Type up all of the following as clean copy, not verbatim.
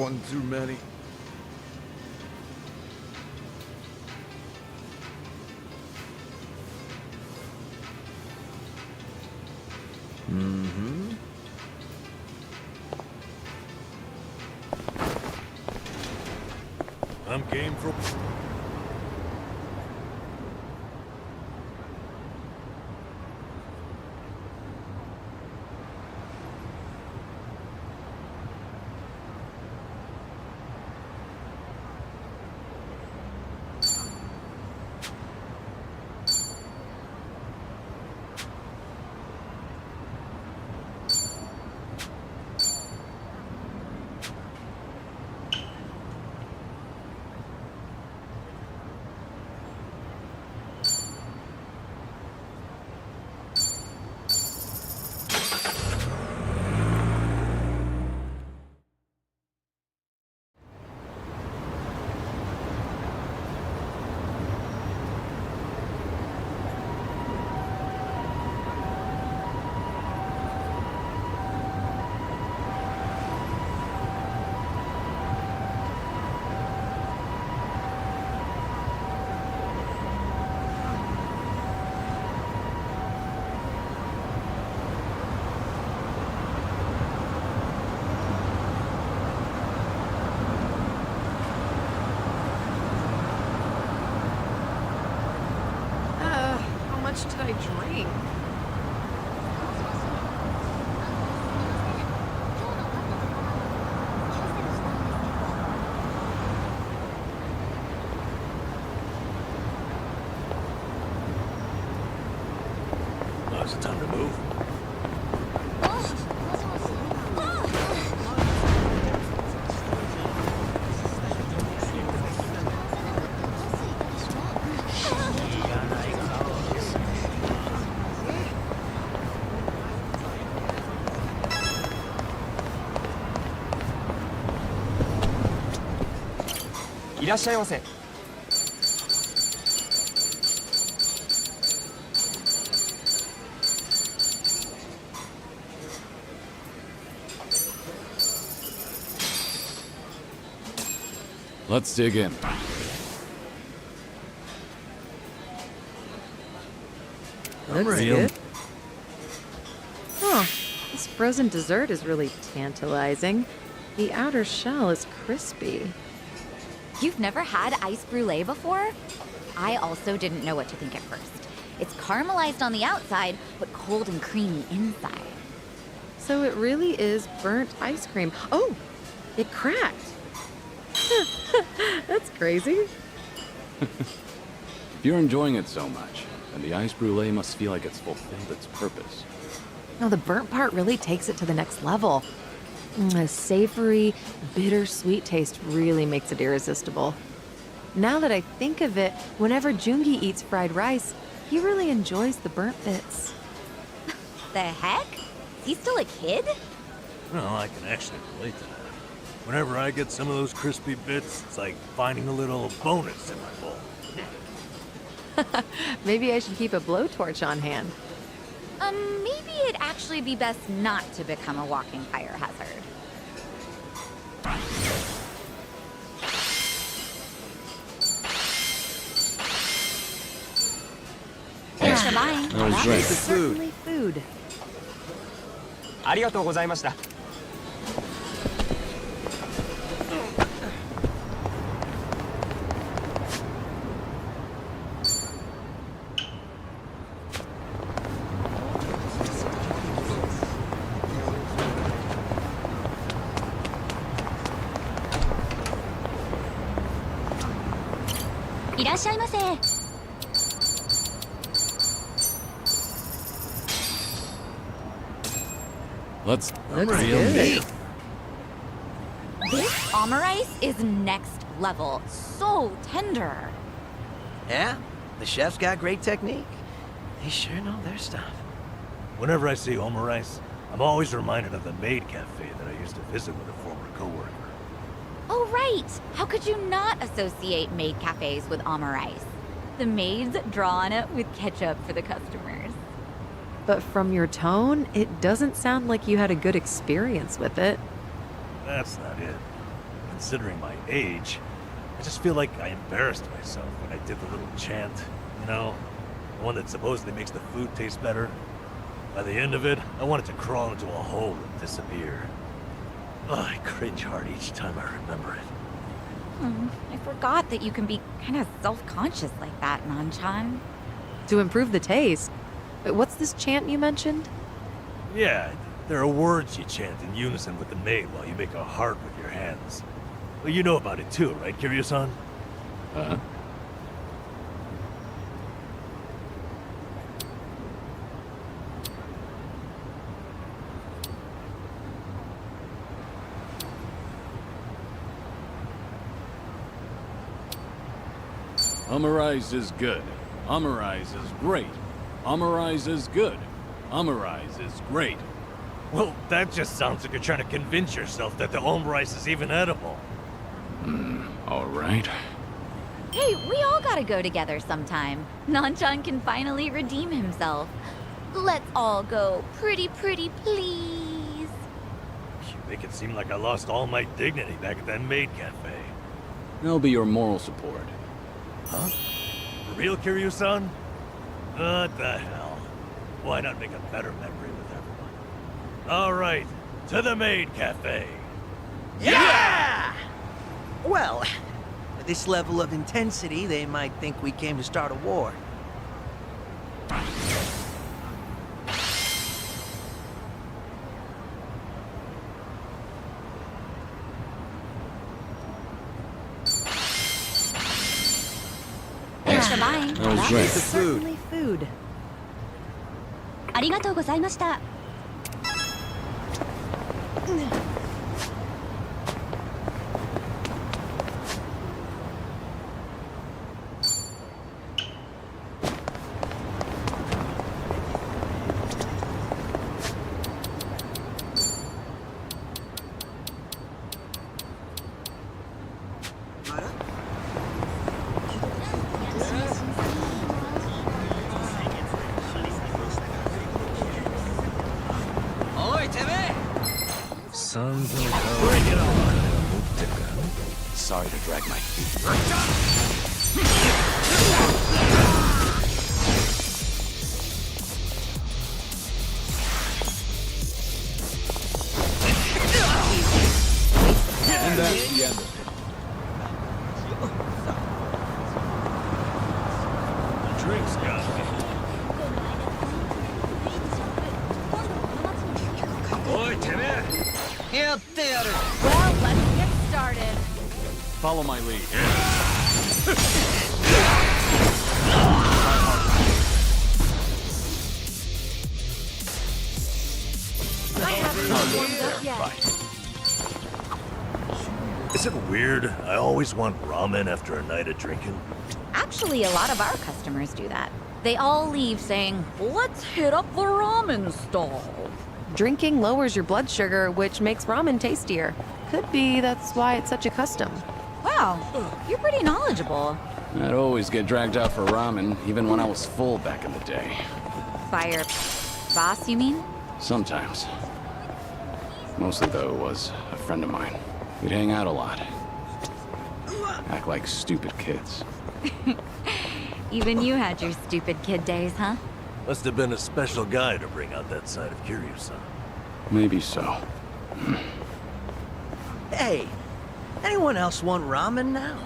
one too many. Mm-hmm. I'm game for... How much did I drink? Oh, is it time to move? Let's dig in. Looks good. Oh, this frozen dessert is really tantalizing. The outer shell is crispy. You've never had ice brulee before? I also didn't know what to think at first. It's caramelized on the outside, but cold and creamy inside. So it really is burnt ice cream. Oh, it cracked. That's crazy. If you're enjoying it so much, then the ice brulee must feel like it's fulfilled its purpose. No, the burnt part really takes it to the next level. A savory, bittersweet taste really makes it irresistible. Now that I think of it, whenever Jungi eats fried rice, he really enjoys the burnt bits. The heck? Is he still a kid? Well, I can actually relate to that. Whenever I get some of those crispy bits, it's like finding a little bonus in my bowl. Maybe I should keep a blowtorch on hand. Maybe it'd actually be best not to become a walking fire hazard. Thanks for buying. That was That great. is certainly food. ありがとうございました。いらっしゃいませ。Let's Looks reel good. meat. This omurice is next level. So tender. Yeah? The chef's got great technique. They sure know their stuff. Whenever I see omurice, I'm always reminded of the maid cafe that I used to visit with a former coworker. Oh, right. How could you not associate maid cafes with omurice? The maids draw on it with ketchup for the customers. But from your tone, it doesn't sound like you had a good experience with it. That's not it. considering my age, I just feel like I embarrassed myself when I did the little chant, you know? The one that supposedly makes the food taste better. By the end of it, I wanted to crawl into a hole and disappear. Ugh, I cringe hard each time I remember it. I forgot that you can be kind of self-conscious like that, Nanchan. To improve the taste. But what's this chant you mentioned? Yeah, there are words you chant in unison with the maid while you make a heart with your hands. Well, you know about it too, right, Kiryu-san? Huh? Amarize is good. Amarize is great. Amarize is good. Amarize is great. Well, that just sounds like you're trying to convince yourself that the omurice is even edible. All right. Hey, we all gotta go together sometime. Nanchan can finally redeem himself. Let's all go pretty, please. You make it seem like I lost all my dignity back at that maid cafe. I'll be your moral support. Huh? For real, Kiryu-san? What the hell? Why not make a better memory with everyone? All right, to the maid cafe. Yeah! Well, with this level of intensity, they might think we came to start a war. Thanks for buying. That was That great. is certainly food. ありがとうございました。Sorry to drag my feet. And that's the end of it. The drink's got me. Oi, Timmy! Well, let's get started. Follow my lead. I haven't warmed up yet. Right. Is it weird? I always want ramen after a night of drinking. Actually, a lot of our customers do that. They all leave saying, let's hit up the ramen stall. Drinking lowers your blood sugar, which makes ramen tastier. Could be that's why it's such a custom. Wow, you're pretty knowledgeable. I'd always get dragged out for ramen, even when I was full back in the day. By your boss, you mean? Sometimes. Mostly, though, it was a friend of mine. We'd hang out a lot. Act like stupid kids. Even you had your stupid kid days, huh? Must have been a special guy to bring out that side of Kiryu-san. Maybe so. Hey, anyone else want ramen now?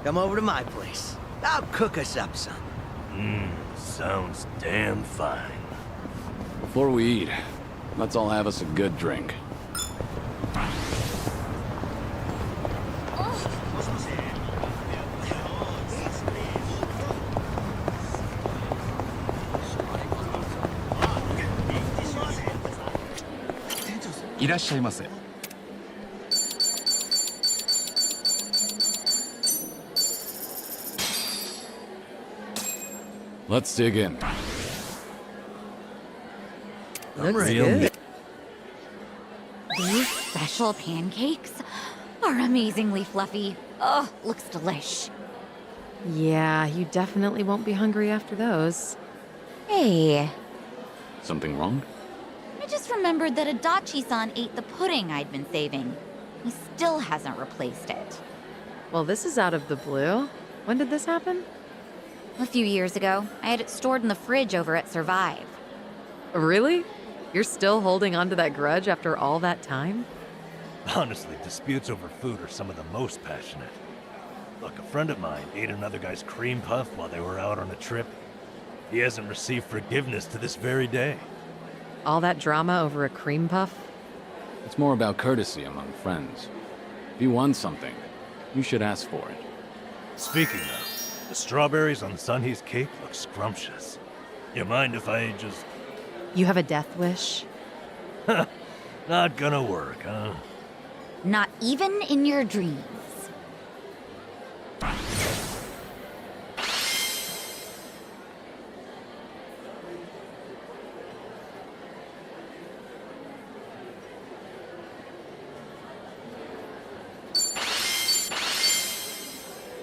Come over to my place. I'll cook us up some. Sounds damn fine. Before we eat, let's all have us a good drink. Let's dig in. Looks real. good. These special pancakes are amazingly fluffy. Oh, looks delish. Yeah, you definitely won't be hungry after those. Hey, Something wrong? I just remembered that Adachi-san ate the pudding I'd been saving. He still hasn't replaced it. Well, this is out of the blue. When did this happen? A few years ago, I had it stored in the fridge over at Survive. Really? You're still holding on to that grudge after all that time? Honestly, disputes over food are some of the most passionate. Look, a friend of mine ate another guy's cream puff while they were out on a trip. He hasn't received forgiveness to this very day. All that drama over a cream puff? It's more about courtesy among friends. If you want something, you should ask for it. Speaking of, the strawberries on Sunhee's cake look scrumptious. You mind if I just... You have a death wish? Not gonna work, huh? Not even in your dreams.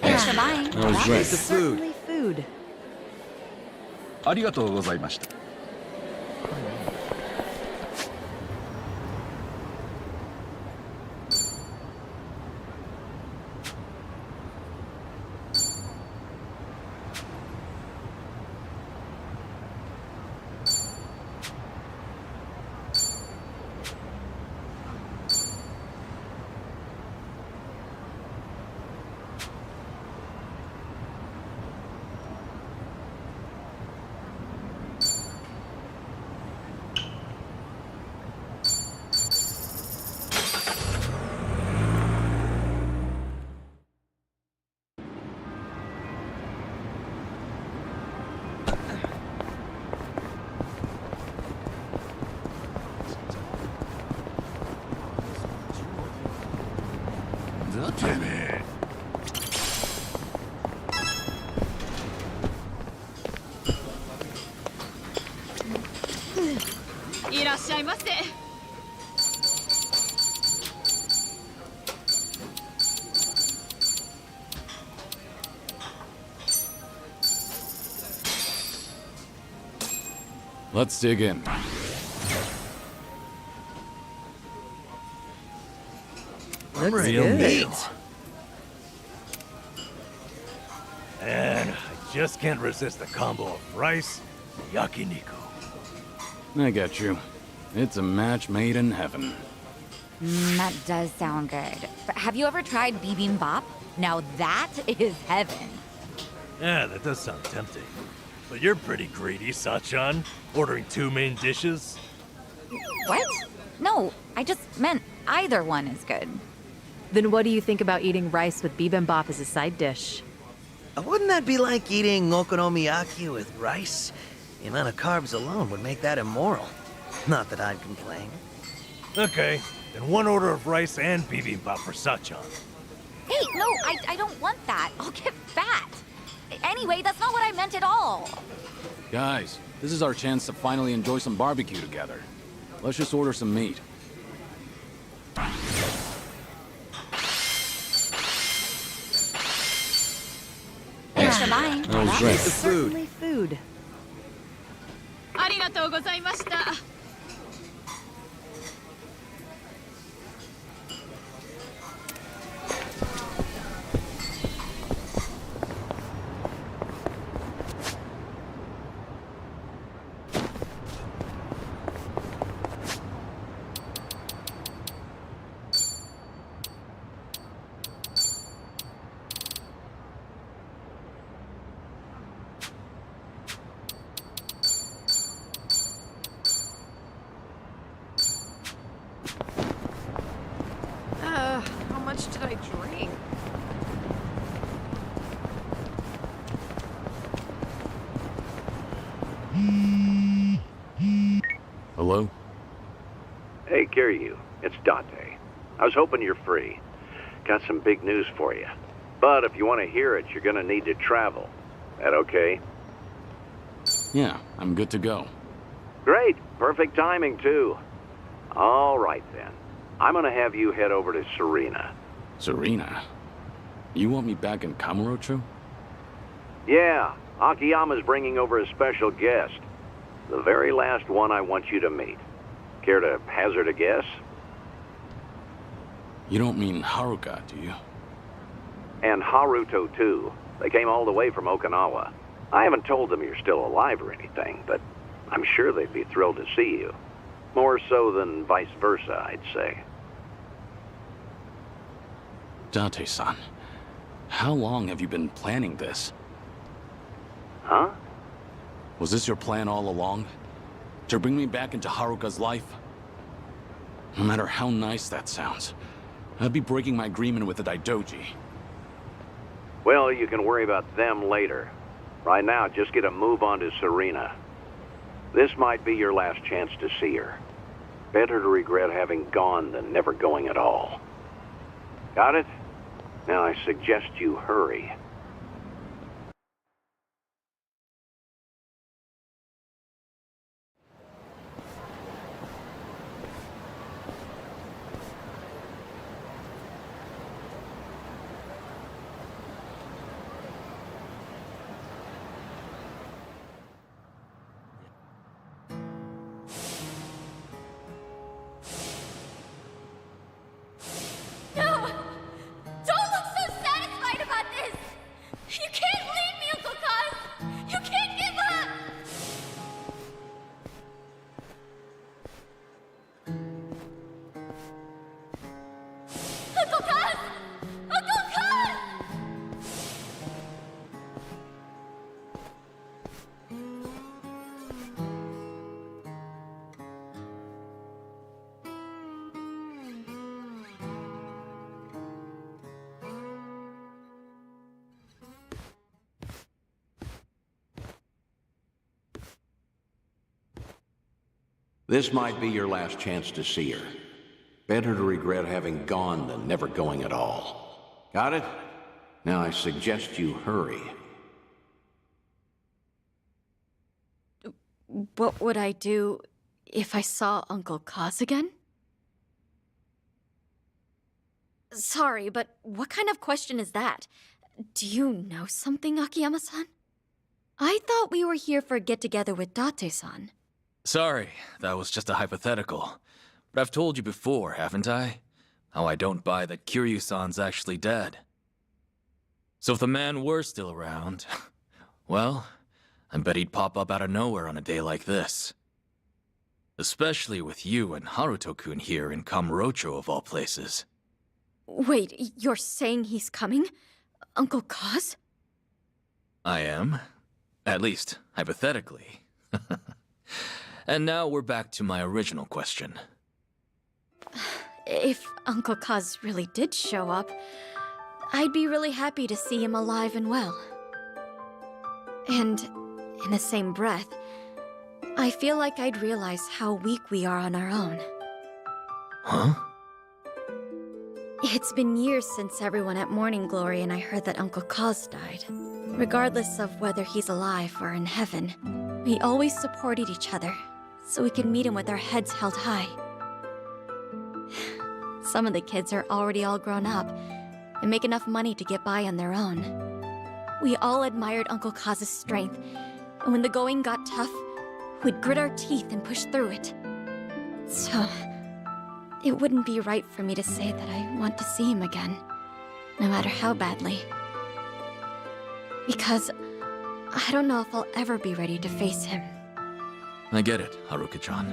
Thanks for buying. That was That great. is Certainly food. ありがとうございました。いらっしゃいませ。 Let's dig in. Looks Real good. meat. And I just can't resist a combo of rice and yakiniku. I get you. It's a match made in heaven. That does sound good. But have you ever tried bibimbap? Now that is heaven. Yeah, that does sound tempting. But you're pretty greedy, Sachan. Ordering 2 main dishes? What? No, I just meant either one is good. Then what do you think about eating rice with bibimbap as a side dish? Wouldn't that be like eating okonomiyaki with rice? The amount of carbs alone would make that immoral. Not that I'd complain. Okay, then 1 order of rice and bibimbap for Sachan. Hey, no, I don't want that. I'll get fat. Anyway, that's not what I meant at all. Guys, this is our chance to finally enjoy some barbecue together. Let's just order some meat. Thanks for buying. That was great. The food. Certainly food. ありがとうございました。 How much did I drink? Hello? Hey, Kiryu, it's Dante. I was hoping you're free. Got some big news for you. But if you want to hear it, you're gonna need to travel. That okay? Yeah, I'm good to go. Great. Perfect timing, too. All right, then. I'm gonna have you head over to Serena. Serena? You want me back in Kamurocho? Yeah, Akiyama's bringing over a special guest. The very last one I want you to meet. Care to hazard a guess? You don't mean Haruka, do you? And Haruto, too. They came all the way from Okinawa. I haven't told them you're still alive or anything, but I'm sure they'd be thrilled to see you. More so than vice versa, I'd say. Date-san, how long have you been planning this? Huh? Was this your plan all along? To bring me back into Haruka's life? No matter how nice that sounds, I'd be breaking my agreement with the Daidoji. Well, you can worry about them later. Right now, just get a move on to Serena. This might be your last chance to see her. Better to regret having gone than never going at all. Got it? Now I suggest you hurry. No! Don't look so satisfied about this! You can't leave me, Uncle Cos! You can't give up! Uncle Cos! Uncle Cos! This might be your last chance to see her. Better to regret having gone than never going at all. Got it? Now I suggest you hurry. What would I do if I saw Uncle Cos again? Sorry, but what kind of question is that? Do you know something, Akiyama-san? I thought we were here for a get-together with Date-san. Sorry, that was just a hypothetical. But I've told you before, haven't I? How I don't buy that Kiryu-san's actually dead. So if the man were still around, well, I bet he'd pop up out of nowhere on a day like this. Especially with you and Haruto-kun here in Kamurocho of all places. Wait, you're saying he's coming? Uncle Cos? I am. At least, hypothetically. And now we're back to my original question. If Uncle Cos really did show up, I'd be really happy to see him alive and well. And in the same breath, I feel like I'd realize how weak we are on our own. Huh? It's been years since everyone at Morning Glory and I heard that Uncle Cos died. Regardless of whether he's alive or in heaven, we always supported each other, so we could meet him with our heads held high. Some of the kids are already all grown up and make enough money to get by on their own. We all admired Uncle Cos's strength, and when the going got tough, we'd grit our teeth and push through it. So, it wouldn't be right for me to say that I want to see him again, no matter how badly. Because I don't know if I'll ever be ready to face him. I get it, Haruka-chan.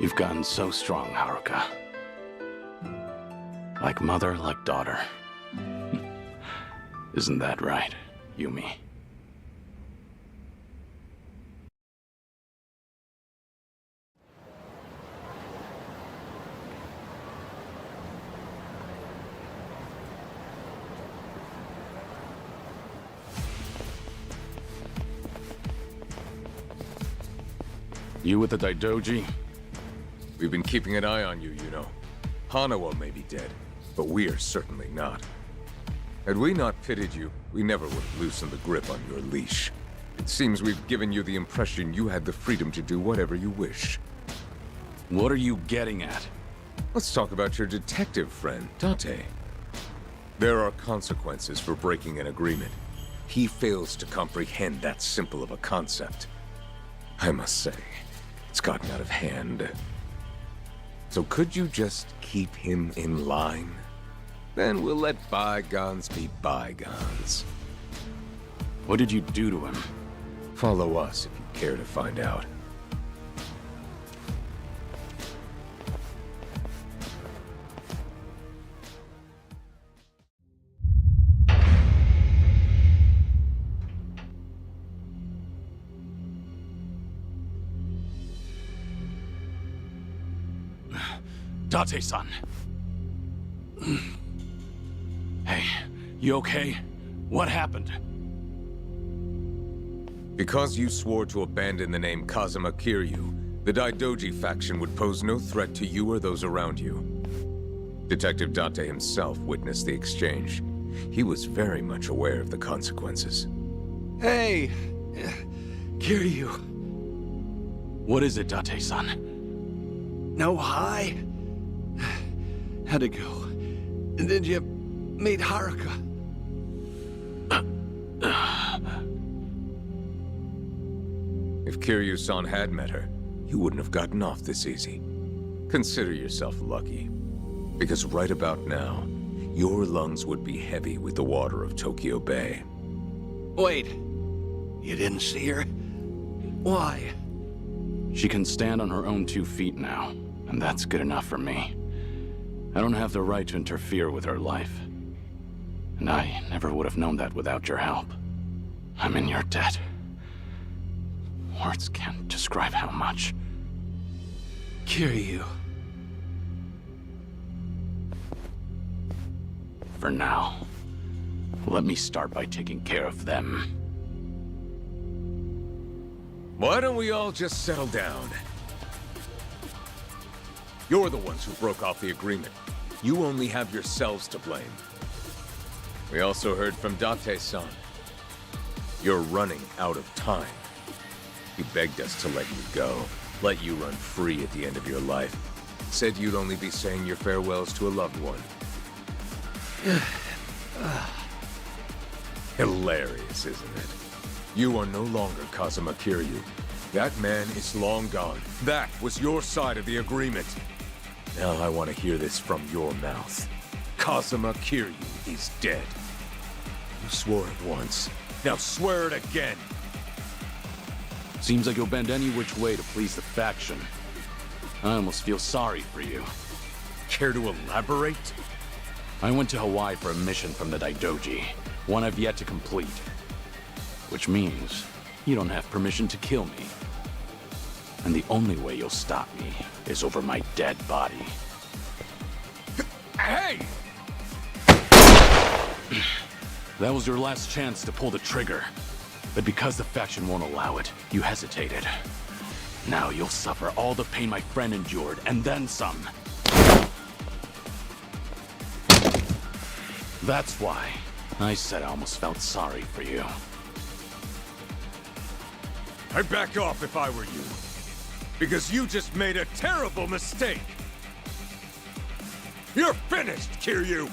You've gotten so strong, Haruka. Like mother, like daughter. Isn't that right, Yumi? You with the Daidoji? We've been keeping an eye on you, you know. Hanawa may be dead, but we are certainly not. Had we not pitted you, we never would have loosened the grip on your leash. It seems we've given you the impression you had the freedom to do whatever you wish. What are you getting at? Let's talk about your detective friend, Date. There are consequences for breaking an agreement. He fails to comprehend that simple of a concept. I must say, It's gotten out of hand. So could you just keep him in line? Then we'll let bygones be bygones. What did you do to him? Follow us if you care to find out. Date-san. Hey, you okay? What happened? Because you swore to abandon the name Kazuma Kiryu, the Daidoji faction would pose no threat to you or those around you. Detective Date himself witnessed the exchange. He was very much aware of the consequences. Hey, Kiryu. What is it, Date-san? No hi? How'd it go? Did you meet Haruka? If Kiryu-san had met her, you wouldn't have gotten off this easy. Consider yourself lucky. Because right about now, your lungs would be heavy with the water of Tokyo Bay. Wait, you didn't see her? Why? She can stand on her own 2 feet now, and that's good enough for me. I don't have the right to interfere with her life. And I never would have known that without your help. I'm in your debt. Words can't describe how much. Kiryu. For now, let me start by taking care of them. Why don't we all just settle down? You're the ones who broke off the agreement. You only have yourselves to blame. We also heard from Date-san. You're running out of time. He begged us to let you go, let you run free at the end of your life. Said you'd only be saying your farewells to a loved one. Hilarious, isn't it? You are no longer Kazuma Kiryu. That man is long gone. That was your side of the agreement. Now I want to hear this from your mouth. Kazuma Kiryu is dead. You swore it once. Now swear it again. Seems like you'll bend any which way to please the faction. I almost feel sorry for you. Care to elaborate? I went to Hawaii for a mission from the Daidoji, one I've yet to complete. Which means you don't have permission to kill me. And the only way you'll stop me is over my dead body. Hey! That was your last chance to pull the trigger. But because the faction won't allow it, you hesitated. Now you'll suffer all the pain my friend endured, and then some. That's why I said I almost felt sorry for you. I'd back off if I were you. Because you just made a terrible mistake. You're finished, Kiryu!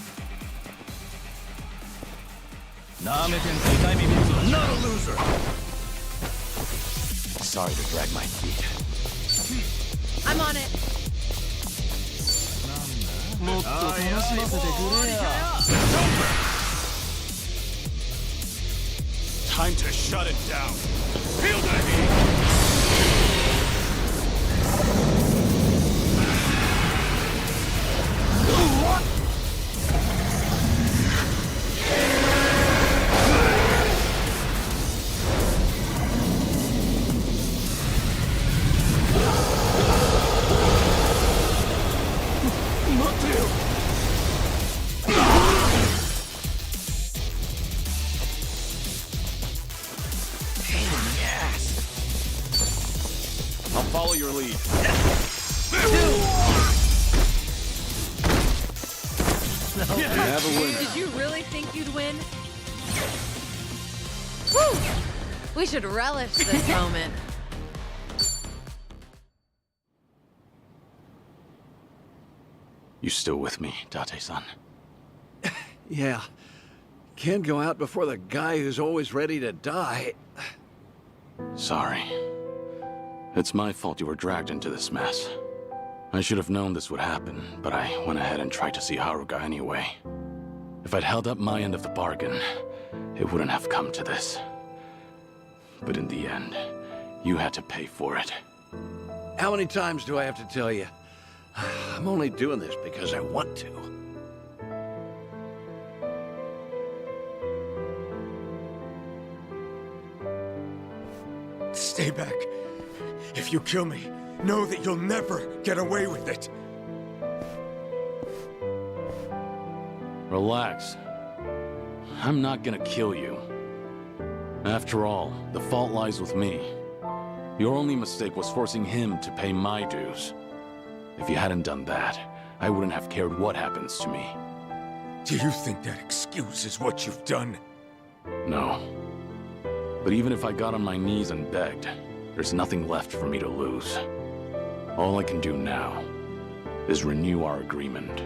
Not a loser! Sorry to drag my feet. I'm on it. Time to shut it down. Feel the heat! I'll follow your lead. Have a winner. Did you really think you'd win? Woo! We should relish this moment. You still with me, Date-san? Yeah. Can't go out before the guy who's always ready to die. Sorry. It's my fault you were dragged into this mess. I should have known this would happen, but I went ahead and tried to see Haruka anyway. If I'd held up my end of the bargain, it wouldn't have come to this. But in the end, you had to pay for it. How many times do I have to tell you? I'm only doing this because I want to. Stay back. If you kill me, know that you'll never get away with it. Relax. I'm not gonna kill you. After all, the fault lies with me. Your only mistake was forcing him to pay my dues. If you hadn't done that, I wouldn't have cared what happens to me. Do you think that excuses what you've done? No. But even if I got on my knees and begged, there's nothing left for me to lose. All I can do now is renew our agreement.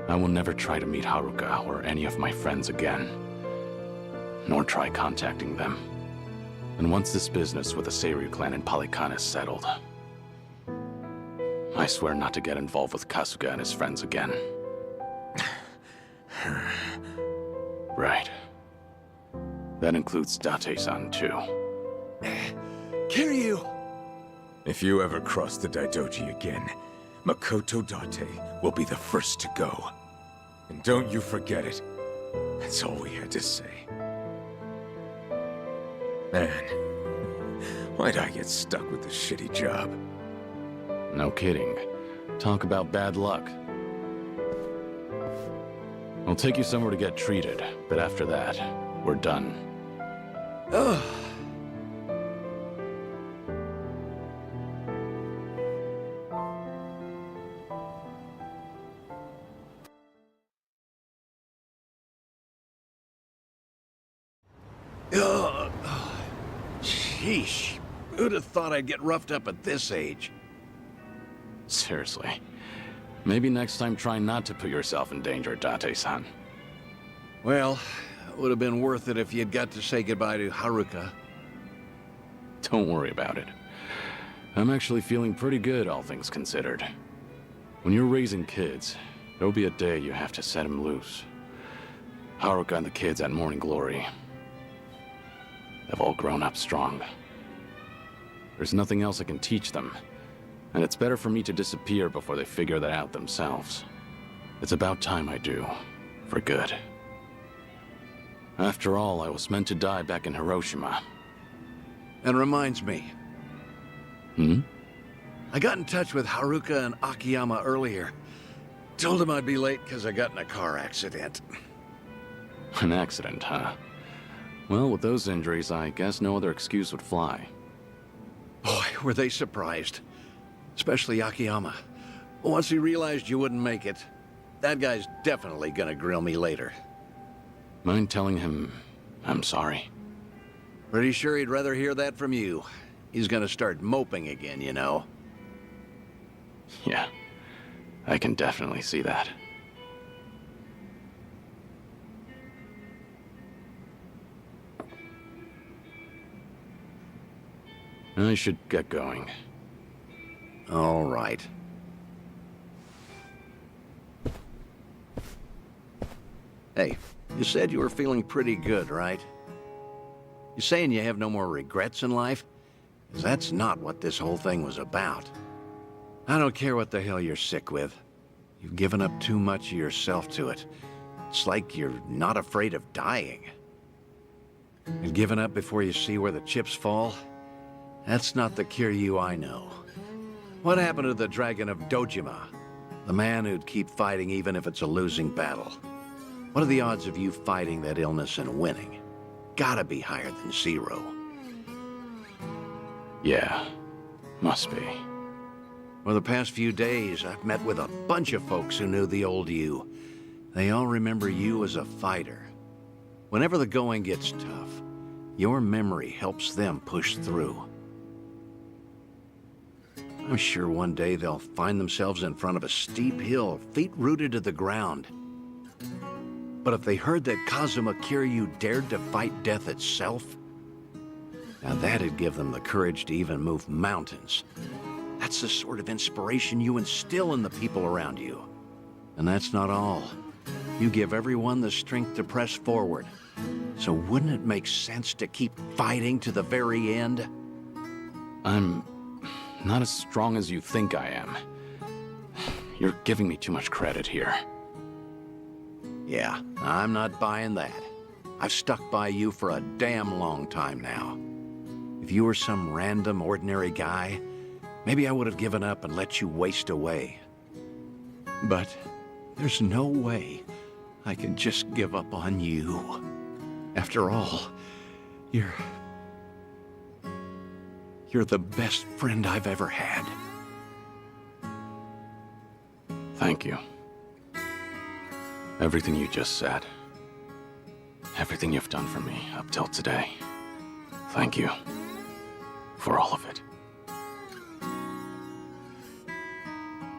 I will never try to meet Haruka or any of my friends again, nor try contacting them. And once this business with the Seiryu clan in Palikan is settled, I swear not to get involved with Kasuga and his friends again. Right. That includes Date-san, too. Kiryu! If you ever cross the Daidoji again, Makoto Date will be the first to go. And don't you forget it. That's all we had to say. Man, why'd I get stuck with this shitty job? No kidding. Talk about bad luck. I'll take you somewhere to get treated, but after that, we're done. Ugh. Sheesh. Who'd have thought I'd get roughed up at this age? Seriously. Maybe next time try not to put yourself in danger, Date-san. Well, it would have been worth it if you'd got to say goodbye to Haruka. Don't worry about it. I'm actually feeling pretty good, all things considered. When you're raising kids, there'll be a day you have to set them loose. Haruka and the kids at Morning Glory, they've all grown up strong. There's nothing else I can teach them, and it's better for me to disappear before they figure that out themselves. It's about time I do, for good. After all, I was meant to die back in Hiroshima. And reminds me. Hmm? I got in touch with Haruka and Akiyama earlier. Told them I'd be late because I got in a car accident. An accident, huh? Well, with those injuries, I guess no other excuse would fly. Boy, were they surprised. Especially Akiyama. Once he realized you wouldn't make it, that guy's definitely gonna grill me later. Mind telling him I'm sorry? Pretty sure he'd rather hear that from you. He's gonna start moping again, you know. Yeah, I can definitely see that. I should get going. All right. Hey, you said you were feeling pretty good, right? You saying you have no more regrets in life? 'Cause that's not what this whole thing was about. I don't care what the hell you're sick with. You've given up too much of yourself to it. It's like you're not afraid of dying. And giving up before you see where the chips fall? That's not the Kiryu I know. What happened to the Dragon of Dojima? The man who'd keep fighting even if it's a losing battle. What are the odds of you fighting that illness and winning? Gotta be higher than 0. Yeah, must be. For the past few days, I've met with a bunch of folks who knew the old you. They all remember you as a fighter. Whenever the going gets tough, your memory helps them push through. I'm sure one day they'll find themselves in front of a steep hill, feet rooted to the ground. But if they heard that Kazuma Kiryu dared to fight death itself, Now that'd give them the courage to even move mountains. That's the sort of inspiration you instill in the people around you. And that's not all. You give everyone the strength to press forward. So wouldn't it make sense to keep fighting to the very end? I'm not as strong as you think I am. You're giving me too much credit here. Yeah, I'm not buying that. I've stuck by you for a damn long time now. If you were some random, ordinary guy, maybe I would have given up and let you waste away. But there's no way I can just give up on you. After all, you're the best friend I've ever had. Thank you. Everything you just said. Everything you've done for me up till today. Thank you. For all of it.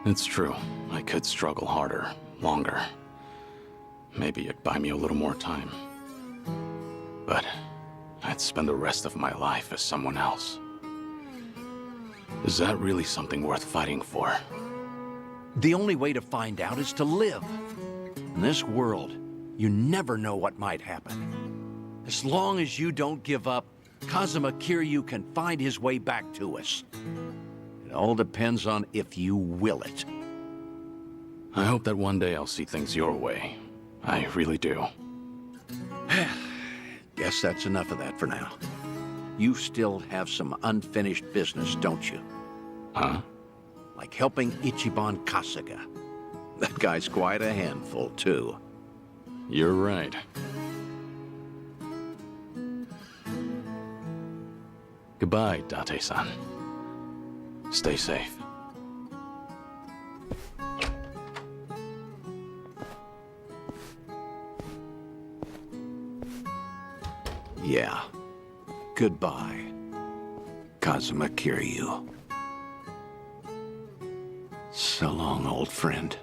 It's true. I could struggle harder, longer. Maybe it'd buy me a little more time. But I'd spend the rest of my life as someone else. Is that really something worth fighting for? The only way to find out is to live. In this world, you never know what might happen. As long as you don't give up, Kazuma Kiryu can find his way back to us. It all depends on if you will it. I hope that one day I'll see things your way. I really do. Guess that's enough of that for now. You still have some unfinished business, don't you? Huh? Like helping Ichiban Kasuga. That guy's quite a handful, too. You're right. Goodbye, Date-san. Stay safe. Yeah. Goodbye, Kazuma Kiryu. So long, old friend.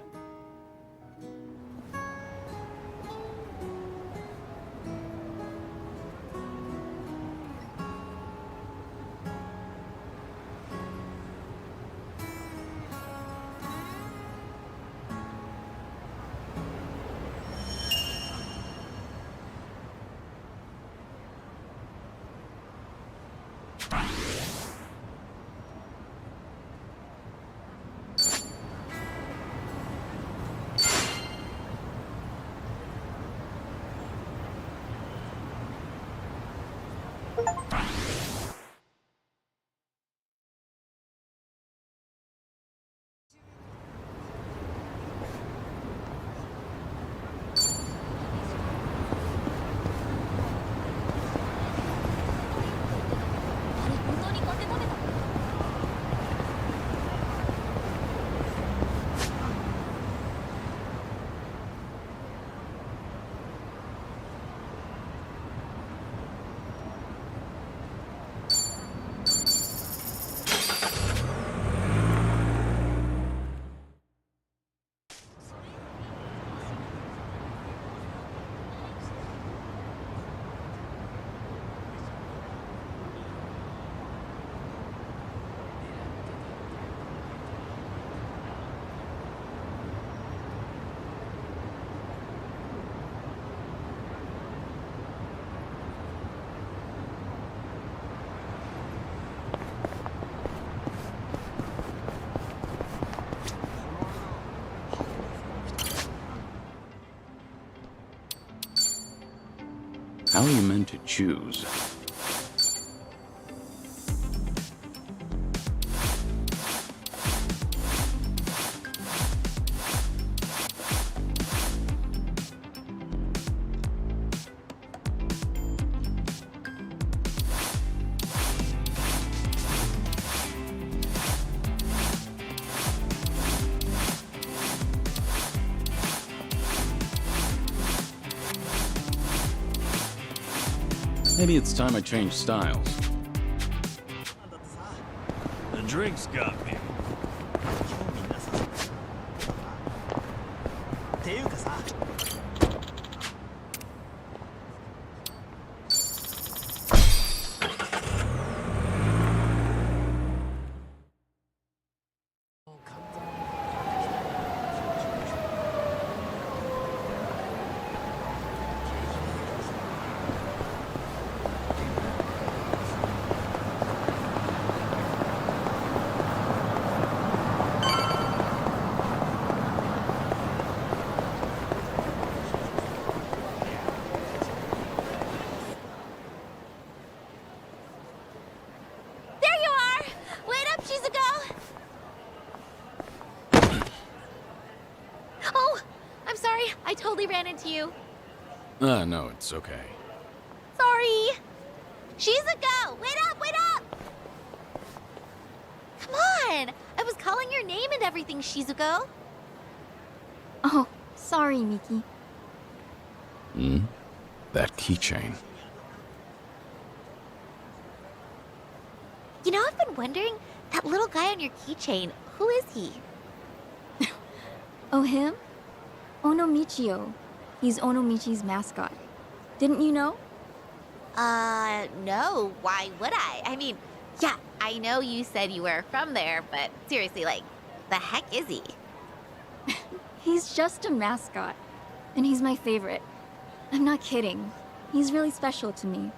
How are you meant to choose? Maybe it's time I change styles. The drinks got me. っていうかさ。totally ran into you. No, it's okay. Sorry. Shizuko, wait up, wait up! Come on! I was calling your name and everything, Shizuko. Oh, sorry, Miki. Hmm? That keychain. You know, I've been wondering, that little guy on your keychain, who is he? Oh, him? Onomichio. He's Onomichi's mascot. Didn't you know? No. Why would I? I mean, yeah, I know you said you were from there, but seriously, like, the heck is he? He's just a mascot. And he's my favorite. I'm not kidding. He's really special to me.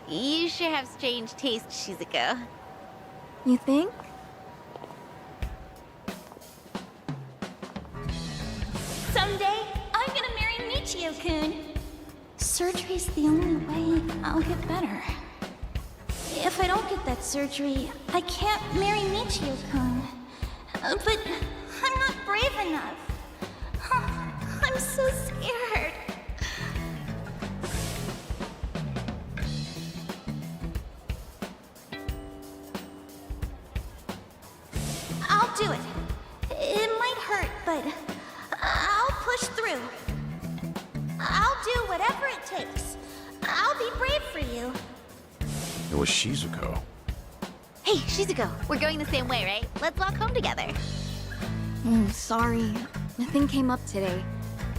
You sure have strange taste, Shizuko. You think? Someday, I'm gonna marry Michio-kun. Surgery's the only way I'll get better. If I don't get that surgery, I can't marry Michio-kun. But I'm not brave enough. I'm so scared. I'll do it. It might hurt, but I'll push through. I'll do whatever it takes. I'll be brave for you. It was Shizuko. Hey, Shizuko, we're going the same way, right? Let's walk home together. Sorry. Nothing came up today.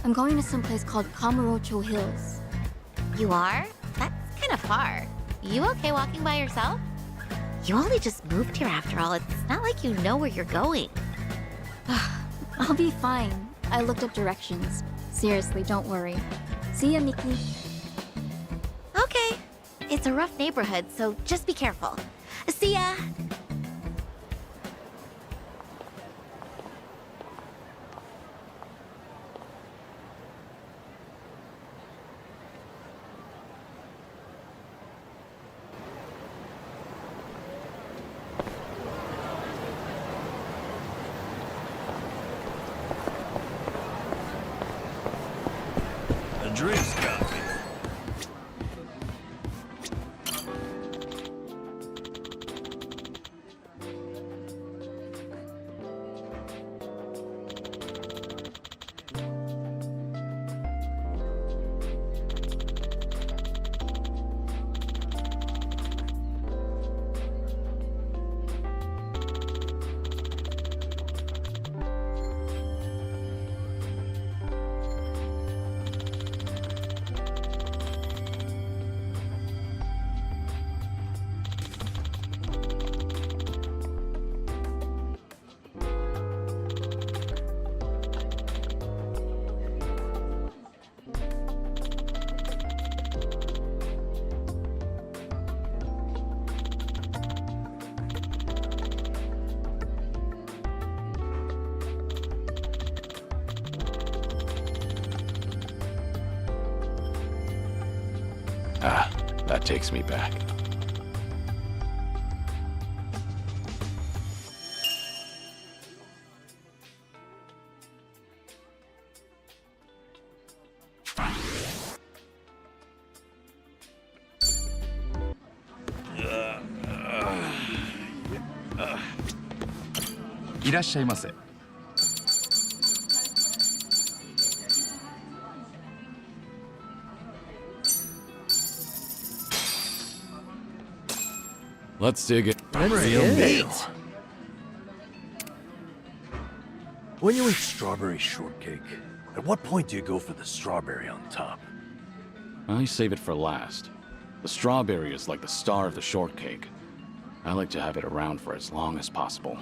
I'm going to some place called Kamurocho Hills. You are? That's kind of far. You okay walking by yourself? You only just moved here after all. It's not like you know where you're going. I'll be fine. I looked up directions. Seriously, don't worry. See ya, Miki. Okay. It's a rough neighborhood, so just be careful. See ya! The drink's got me. Ah, that takes me back. Let's dig it. When you eat strawberry shortcake, at what point do you go for the strawberry on top? I save it for last. The strawberry is like the star of the shortcake. I like to have it around for as long as possible.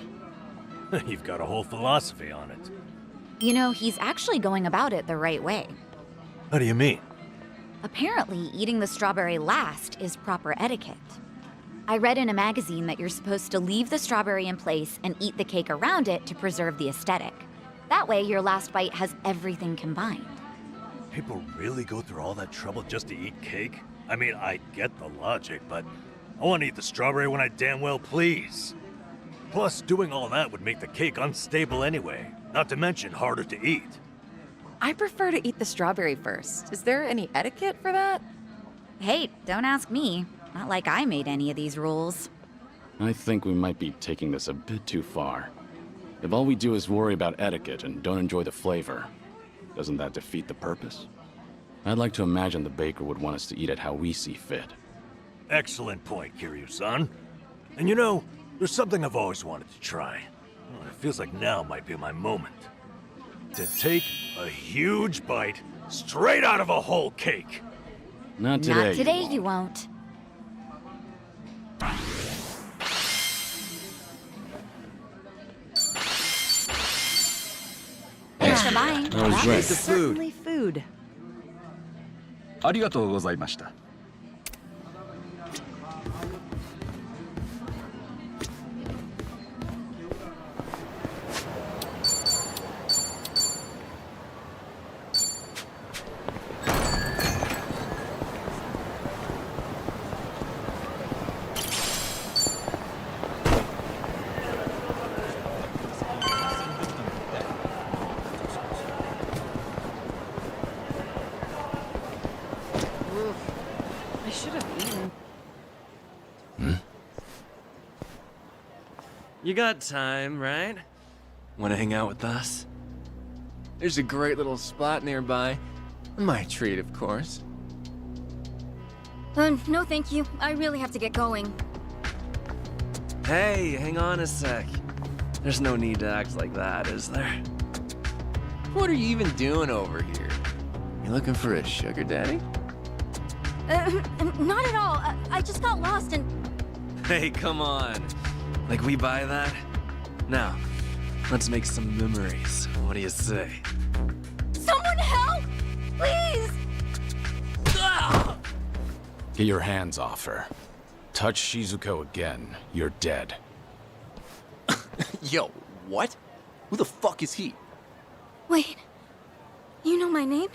You've got a whole philosophy on it. You know, he's actually going about it the right way. How do you mean? Apparently, eating the strawberry last is proper etiquette. I read in a magazine that you're supposed to leave the strawberry in place and eat the cake around it to preserve the aesthetic. That way, your last bite has everything combined. People really go through all that trouble just to eat cake? I mean, I get the logic, but I want to eat the strawberry when I damn well please. Plus, doing all that would make the cake unstable anyway, not to mention harder to eat. I prefer to eat the strawberry first. Is there any etiquette for that? Hey, don't ask me. Not like I made any of these rules. I think we might be taking this a bit too far. If all we do is worry about etiquette and don't enjoy the flavor, doesn't that defeat the purpose? I'd like to imagine the baker would want us to eat it how we see fit. Excellent point, Kiryu-san. And you know, there's something I've always wanted to try. Well, it feels like now might be my moment. To take a huge bite straight out of a whole cake. Not today. Not today, you won't. Thanks for buying. That was That great. was certainly food. ありがとうございました。I should have eaten. You got time, right? Want to hang out with us? There's a great little spot nearby. My treat, of course. No thank you. I really have to get going. Hey, hang on a sec. There's no need to act like that, is there? What are you even doing over here? You looking for a sugar daddy? Not at all. I just got lost and... Hey, come on. Like we buy that? Now, let's make some memories. What do you say? Someone help! Please! Get your hands off her. Touch Shizuko again, you're dead. Yo, what? Who the fuck is he? Wait. You know my name?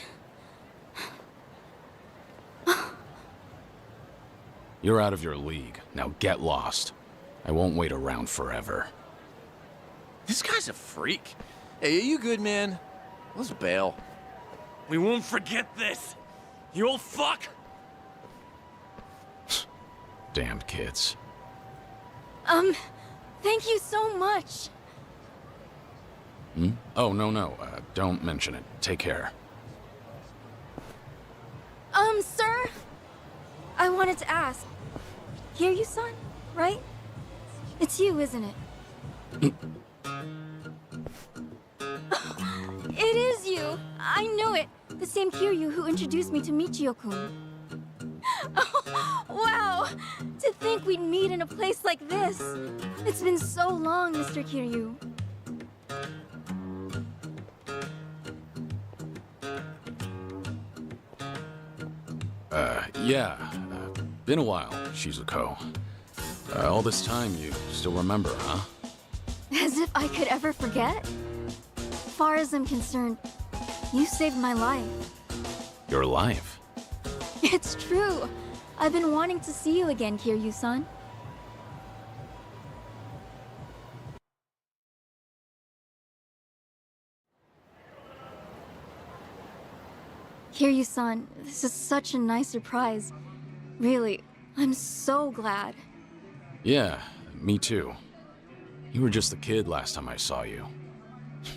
You're out of your league. Now get lost. I won't wait around forever. This guy's a freak. Hey, are you good, man? Let's bail. We won't forget this. You old fuck. Damned kids. Thank you so much. Hmm? Oh, no. Don't mention it. Take care. Sir? I wanted to ask. Kiryu-san, right? It's you, isn't it? It is you! I knew it! The same Kiryu who introduced me to Michio-kun. Oh, wow! To think we'd meet in a place like this! It's been so long, Mr. Kiryu. Yeah. Been a while, Shizuko. All this time, you still remember, huh? As if I could ever forget? Far as I'm concerned, you saved my life. Your life? It's true. I've been wanting to see you again, Kiryu-san. Kiryu-san, this is such a nice surprise. Really, I'm so glad. Yeah, me too. You were just a kid last time I saw you.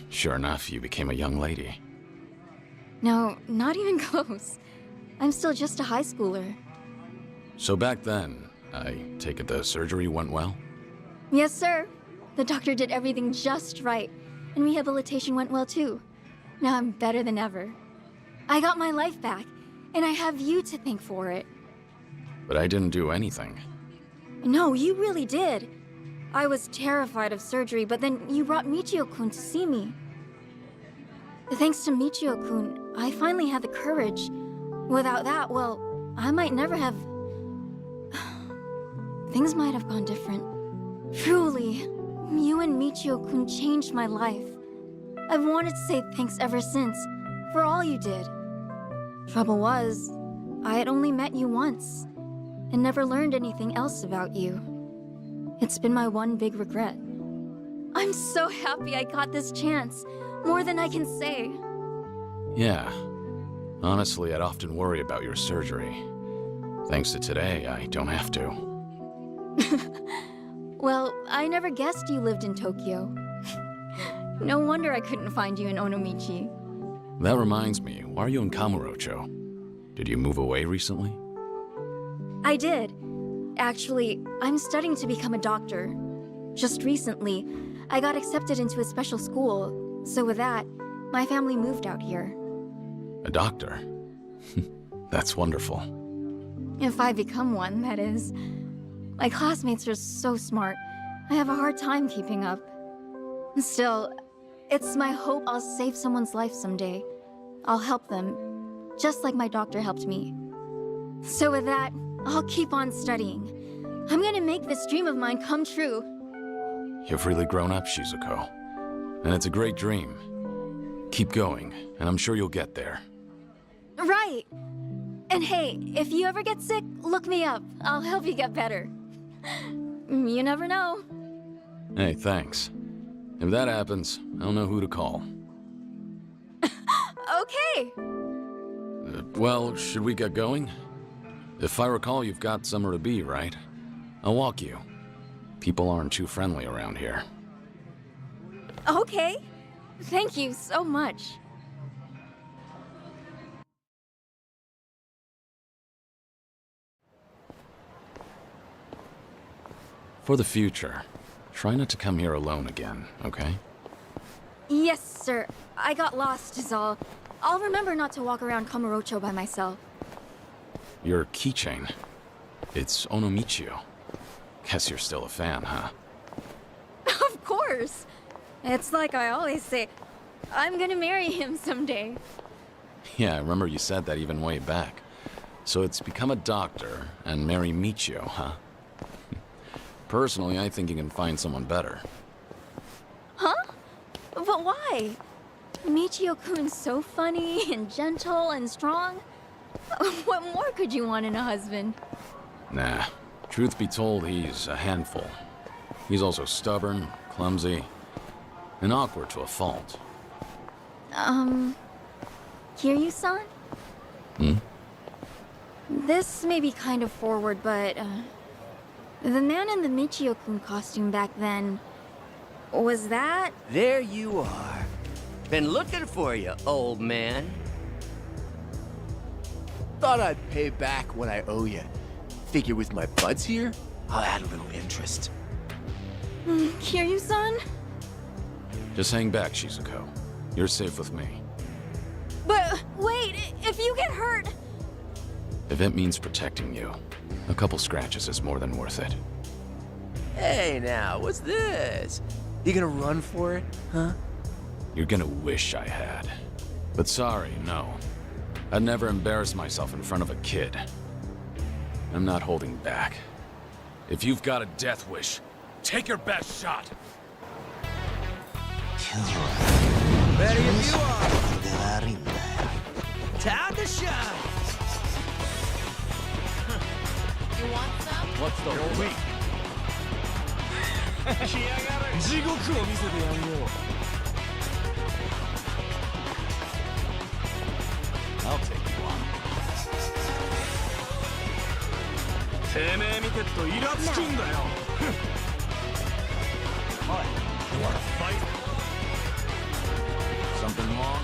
Sure enough, you became a young lady. No, not even close. I'm still just a high schooler. So back then, I take it the surgery went well? Yes, sir. The doctor did everything just right, and rehabilitation went well too. Now I'm better than ever. I got my life back, and I have you to thank for it. But I didn't do anything. No, you really did. I was terrified of surgery, but then you brought Michio-kun to see me. Thanks to Michio-kun, I finally had the courage. Without that, well, I might never have... Things might have gone different. Truly, you and Michio-kun changed my life. I've wanted to say thanks ever since, for all you did. Trouble was, I had only met you once, and never learned anything else about you. It's been my one big regret. I'm so happy I got this chance. More than I can say. Yeah. Honestly, I'd often worry about your surgery. Thanks to today, I don't have to. Well, I never guessed you lived in Tokyo. No wonder I couldn't find you in Onomichi. That reminds me, why are you in Kamurocho? Did you move away recently? I did. Actually, I'm studying to become a doctor. Just recently, I got accepted into a special school, so with that, my family moved out here. A doctor? That's wonderful. If I become one, that is. My classmates are so smart, I have a hard time keeping up. Still, it's my hope I'll save someone's life someday. I'll help them, just like my doctor helped me. So with that, I'll keep on studying. I'm gonna make this dream of mine come true. You've really grown up, Shizuko. And it's a great dream. Keep going, and I'm sure you'll get there. Right! And hey, if you ever get sick, look me up. I'll help you get better. You never know. Hey, thanks. If that happens, I'll know who to call. Okay! Well, should we get going? If I recall, you've got somewhere to be, right? I'll walk you. People aren't too friendly around here. Okay. Thank you so much. For the future, try not to come here alone again, okay? Yes, sir. I got lost is all. I'll remember not to walk around Kamurocho by myself. Your keychain. It's Onomichio. Guess you're still a fan, huh? Of course. It's like I always say, I'm gonna marry him someday. Yeah, I remember you said that even way back. So it's become a doctor and marry Michio, huh? Personally, I think you can find someone better. Huh? But why? Michio-kun's so funny and gentle and strong. What more could you want in a husband? Nah. Truth be told, he's a handful. He's also stubborn, clumsy, and awkward to a fault. Kiryu-san? Hmm? This may be kind of forward, but, the man in the Michio-kun costume back then, was that? There you are. Been looking for you, old man. Thought I'd pay back what I owe you. Figure with my buds here, I'll add a little interest. Kiryu-san? Just hang back, Shizuko. You're safe with me. But, wait, if you get hurt... If it means protecting you, a couple scratches is more than worth it. Hey now, what's this? You gonna run for it, huh? You're gonna wish I had. But sorry, no. I'd never embarrass myself in front of a kid. I'm not holding back. If you've got a death wish, take your best shot! Ready if you are! Time to shine! You want some? What's the whole week? I'll take you on. てめえ見てっとイラつくんだよ。おい、you wanna fight? Something wrong?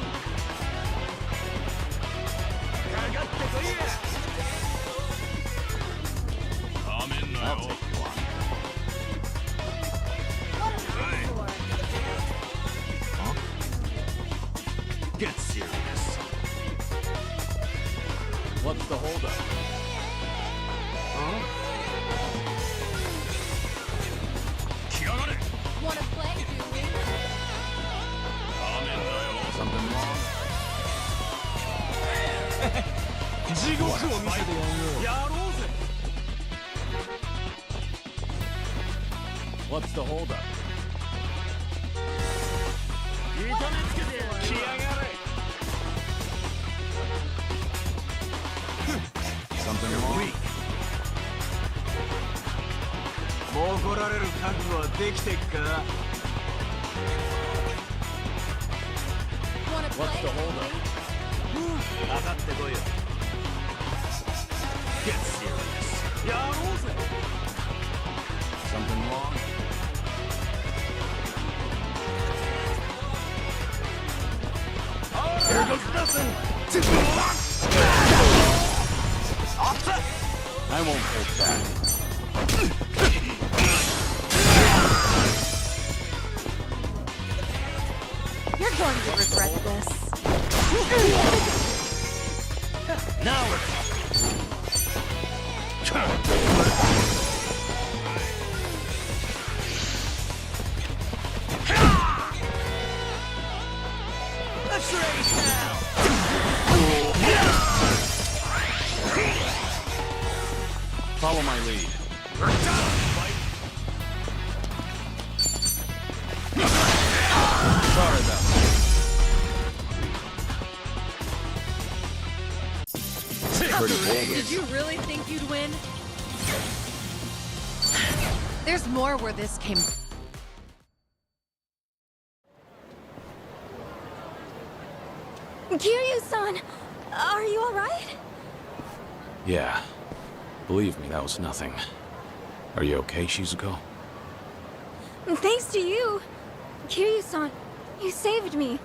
かかってこいや。I'll take you on. Huh? Get serious. What's the holdup? Huh? Wanna play, do we? Something wrong? 地獄を見せてやるよ。やろうぜ。What's the holdup? 痛めつけて来やがれ。Something wrong? もう来られる覚悟はできてっか。What's the holdup? Get serious. Something wrong? Here goes nothing. I won't hold back. You're going to regret this. Now Let's race now! Follow my lead. Sorry about that. Pretty bold. Did you really think you'd win? There's more where this came from. Kiryu-san, are you alright? Yeah. Believe me, that was nothing. Are you okay, Shizuko? Thanks to you. Kiryu-san, you saved me.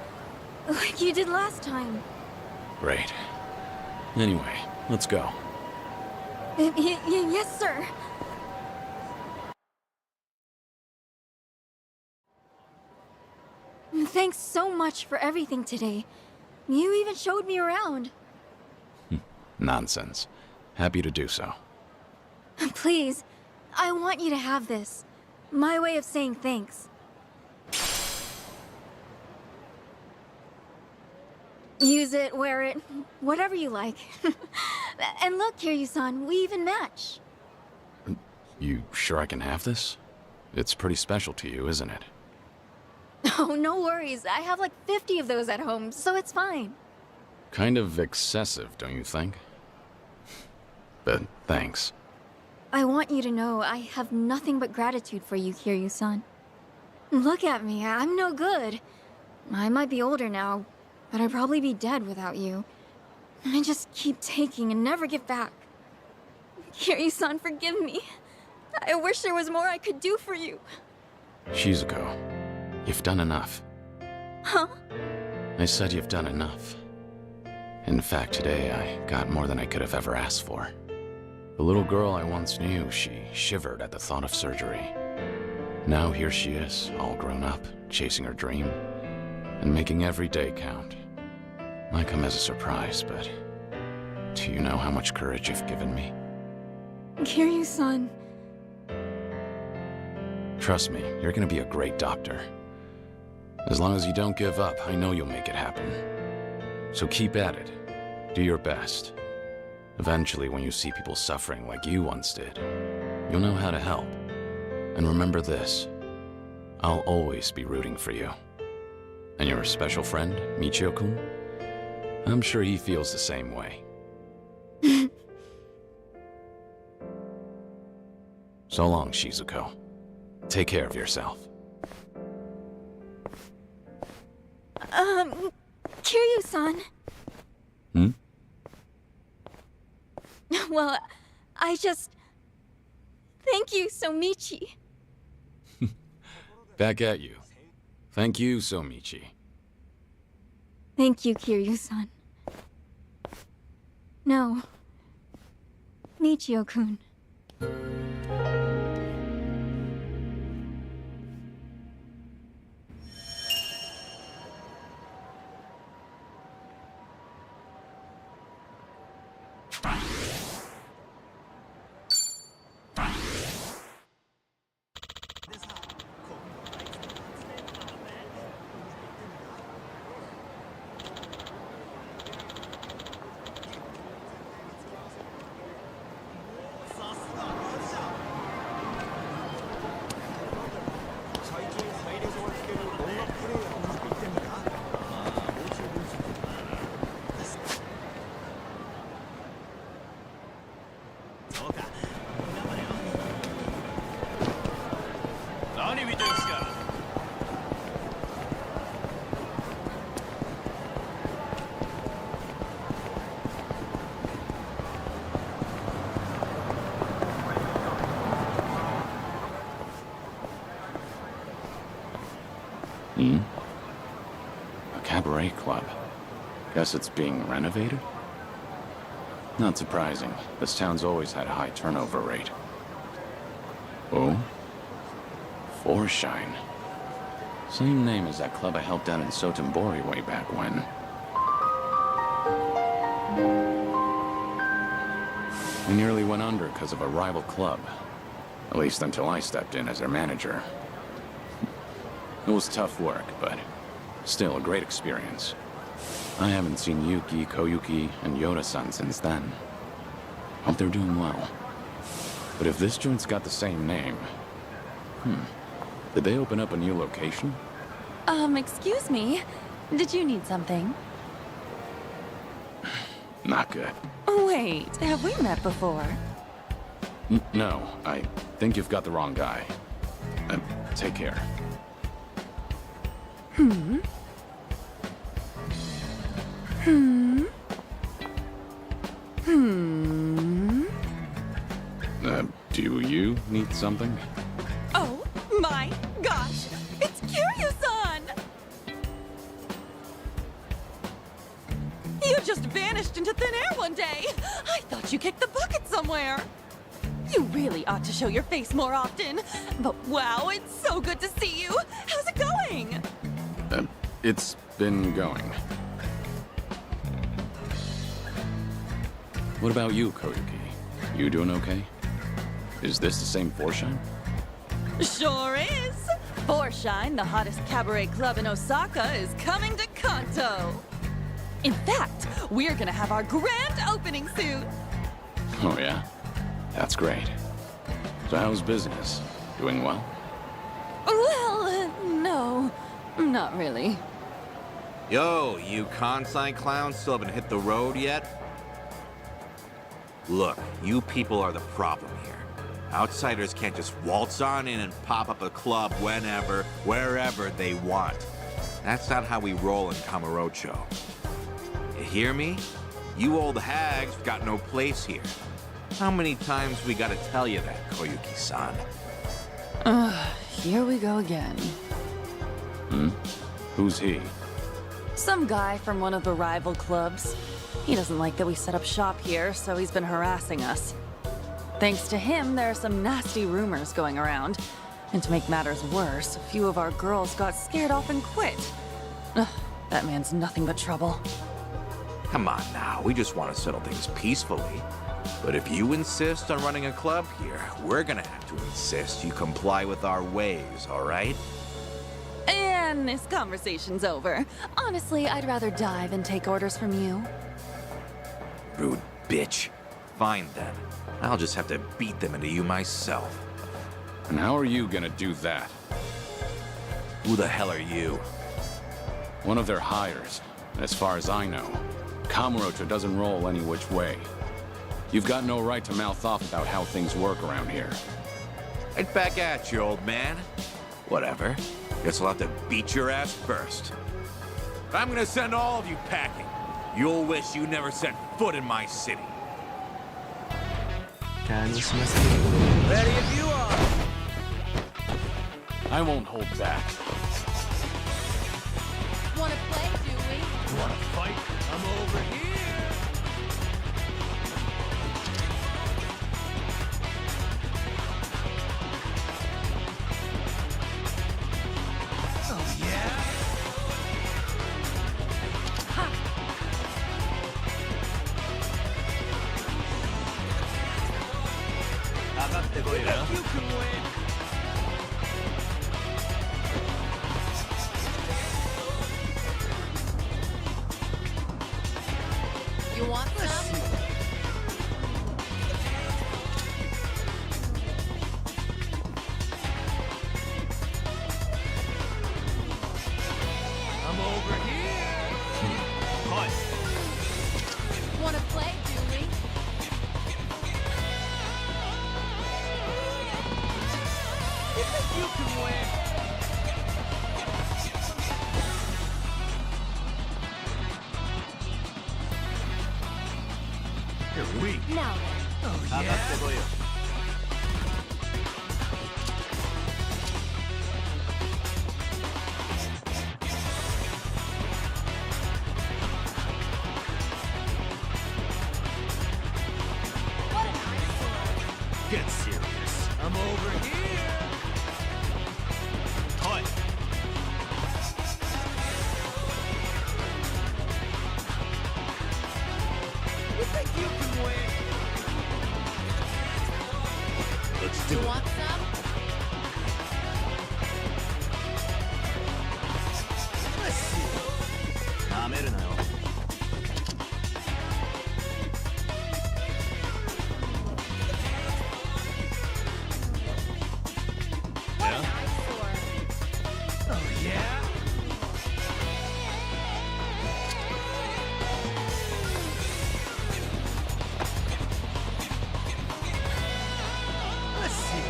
Like you did last time. Great. Anyway, let's go. Yes, sir. Thanks so much for everything today. You even showed me around. Nonsense. Happy to do so. Please, I want you to have this. My way of saying thanks. Use it, wear it, whatever you like. And look, Kiryu-san, we even match. You sure I can have this? It's pretty special to you, isn't it? Oh, no worries. I have like 50 of those at home, so it's fine. Kind of excessive, don't you think? But thanks. I want you to know I have nothing but gratitude for you, Kiryu-san. Look at me, I'm no good. I might be older now, but I'd probably be dead without you. I just keep taking and never give back. Kiryu-san, forgive me. I wish there was more I could do for you. Shizuko, you've done enough. Huh? I said you've done enough. In fact, today I got more than I could have ever asked for. The little girl I once knew, she shivered at the thought of surgery. Now here she is, all grown up, chasing her dream, and making every day count. Might come as a surprise, but do you know how much courage you've given me? Kiryu-san. Trust me, you're gonna be a great doctor. As long as you don't give up, I know you'll make it happen. So keep at it. Do your best. Eventually, when you see people suffering like you once did, you'll know how to help. And remember this, I'll always be rooting for you. And your special friend, Michio-kun? I'm sure he feels the same way. So long, Shizuko. Take care of yourself. Kiryu-san. Hmm? Well, I just... Thank you, Somichi. Back at you. Thank you, Somichi. Thank you, Kiryu-san. No. Michio-kun. Cabaret Club. Guess it's being renovated? Not surprising. This town's always had a high turnover rate. Oh? Forshine. Same name as that club I helped out in Sotenbori way back when. We nearly went under because of a rival club. At least until I stepped in as their manager. It was tough work, but still a great experience. I haven't seen Yuki, Koyuki, and Yoda-san since then. Hope they're doing well. But if this joint's got the same name... Did they open up a new location? Excuse me. Did you need something? Not good. Wait, have we met before? No, I think you've got the wrong guy. Take care. Do you need something? Oh my gosh! It's Kiryu-san! You just vanished into thin air one day! I thought you kicked the bucket somewhere! You really ought to show your face more often! But wow, it's so good to see you! How's it going? It's been going. What about you, Koyuki? You doing okay? Is this the same Forshine? Sure is! Forshine, the hottest cabaret club in Osaka, is coming to Kanto! In fact, we're gonna have our grand opening soon! Oh yeah? That's great. So how's business? Doing well? Well, no. Not really. Yo, you Kansai clowns still haven't hit the road yet? Look, you people are the problem here. Outsiders can't just waltz on in and pop up a club whenever, wherever they want. That's not how we roll in Kamurocho. You hear me? You old hags got no place here. How many times we gotta tell you that, Koyuki-san? Here we go again. Who's he? Some guy from one of the rival clubs. He doesn't like that we set up shop here, so he's been harassing us. Thanks to him, there are some nasty rumors going around. And to make matters worse, a few of our girls got scared off and quit. Ugh, that man's nothing but trouble. Come on now, we just want to settle things peacefully. But if you insist on running a club here, we're gonna have to insist you comply with our ways, all right? And this conversation's over. Honestly, I'd rather die than take orders from you. Rude bitch. Fine then. I'll just have to beat them into you myself. And how are you gonna do that? Who the hell are you? One of their hires. As far as I know, Kamurocho doesn't roll any which way. You've got no right to mouth off about how things work around here. Right back at you, old man. Whatever. Guess I'll have to beat your ass first. I'm gonna send all of you packing. You'll wish you never set foot in my city. Ready if you are! I won't hold back. Wanna play, do we? Wanna fight? I'm over here! Oh, yeah? You can win! You want some? I'm over here! Punt! Wanna play, do we? You can win! You're weak. Now then. Oh, yeah? Let's do it. Want some? Let's see. なめるなよ。Oh, yeah? Let's see.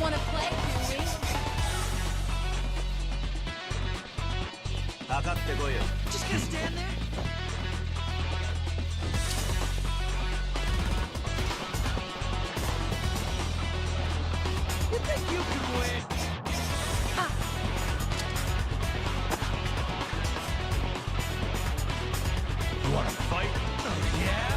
Wanna play, Huey? かかってこいよ。 Just gonna stand there? You think you can win? You wanna fight? Oh, yeah?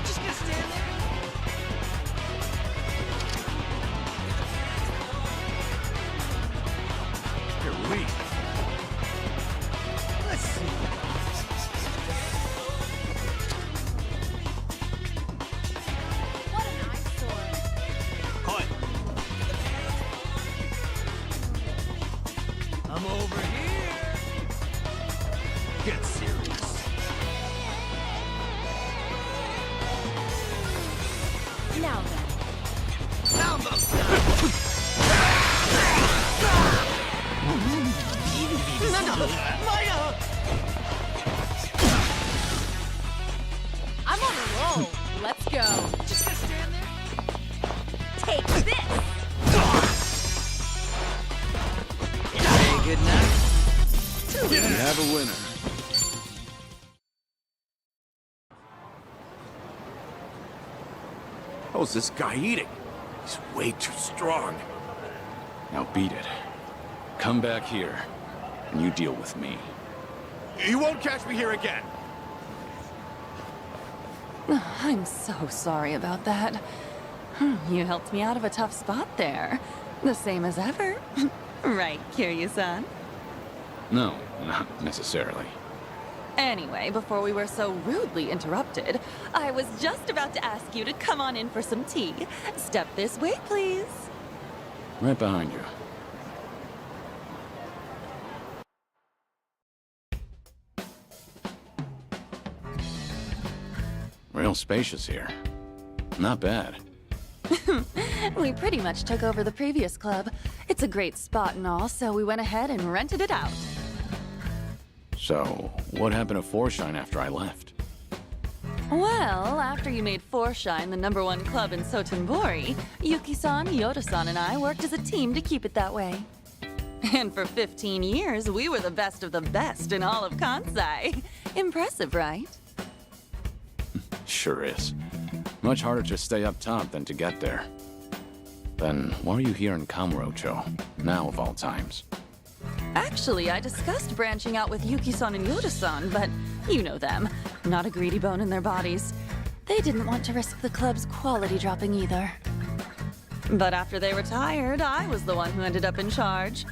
Just gonna stand there? You're weak. Let's see. What an eyesore. 来い。 I'm over here. Get serious. Now then. I'm on a roll. Let's go. Just gonna stand there? Take this! Hey, good night. We have a winner. How's this guy eating? He's way too strong. Now beat it. Come back here, and you deal with me. You won't catch me here again. I'm so sorry about that. You helped me out of a tough spot there. The same as ever. Right, Kiryu-san? No, not necessarily. Anyway, before we were so rudely interrupted, I was just about to ask you to come on in for some tea. Step this way, please. Right behind you. Real spacious here. Not bad. We pretty much took over the previous club. It's a great spot and all, so we went ahead and rented it out. So, what happened to Forshine after I left? Well, after you made Forshine the #1 club in Sotenbori, Yuki-san, Yoda-san, and I worked as a team to keep it that way. And for 15 years, we were the best of the best in all of Kansai. Impressive, right? Sure is. Much harder to stay up top than to get there. Then, why are you here in Kamurocho, now of all times? Actually, I discussed branching out with Yuki-san and Yoda-san, but you know them. Not a greedy bone in their bodies. They didn't want to risk the club's quality dropping either. But after they retired, I was the one who ended up in charge.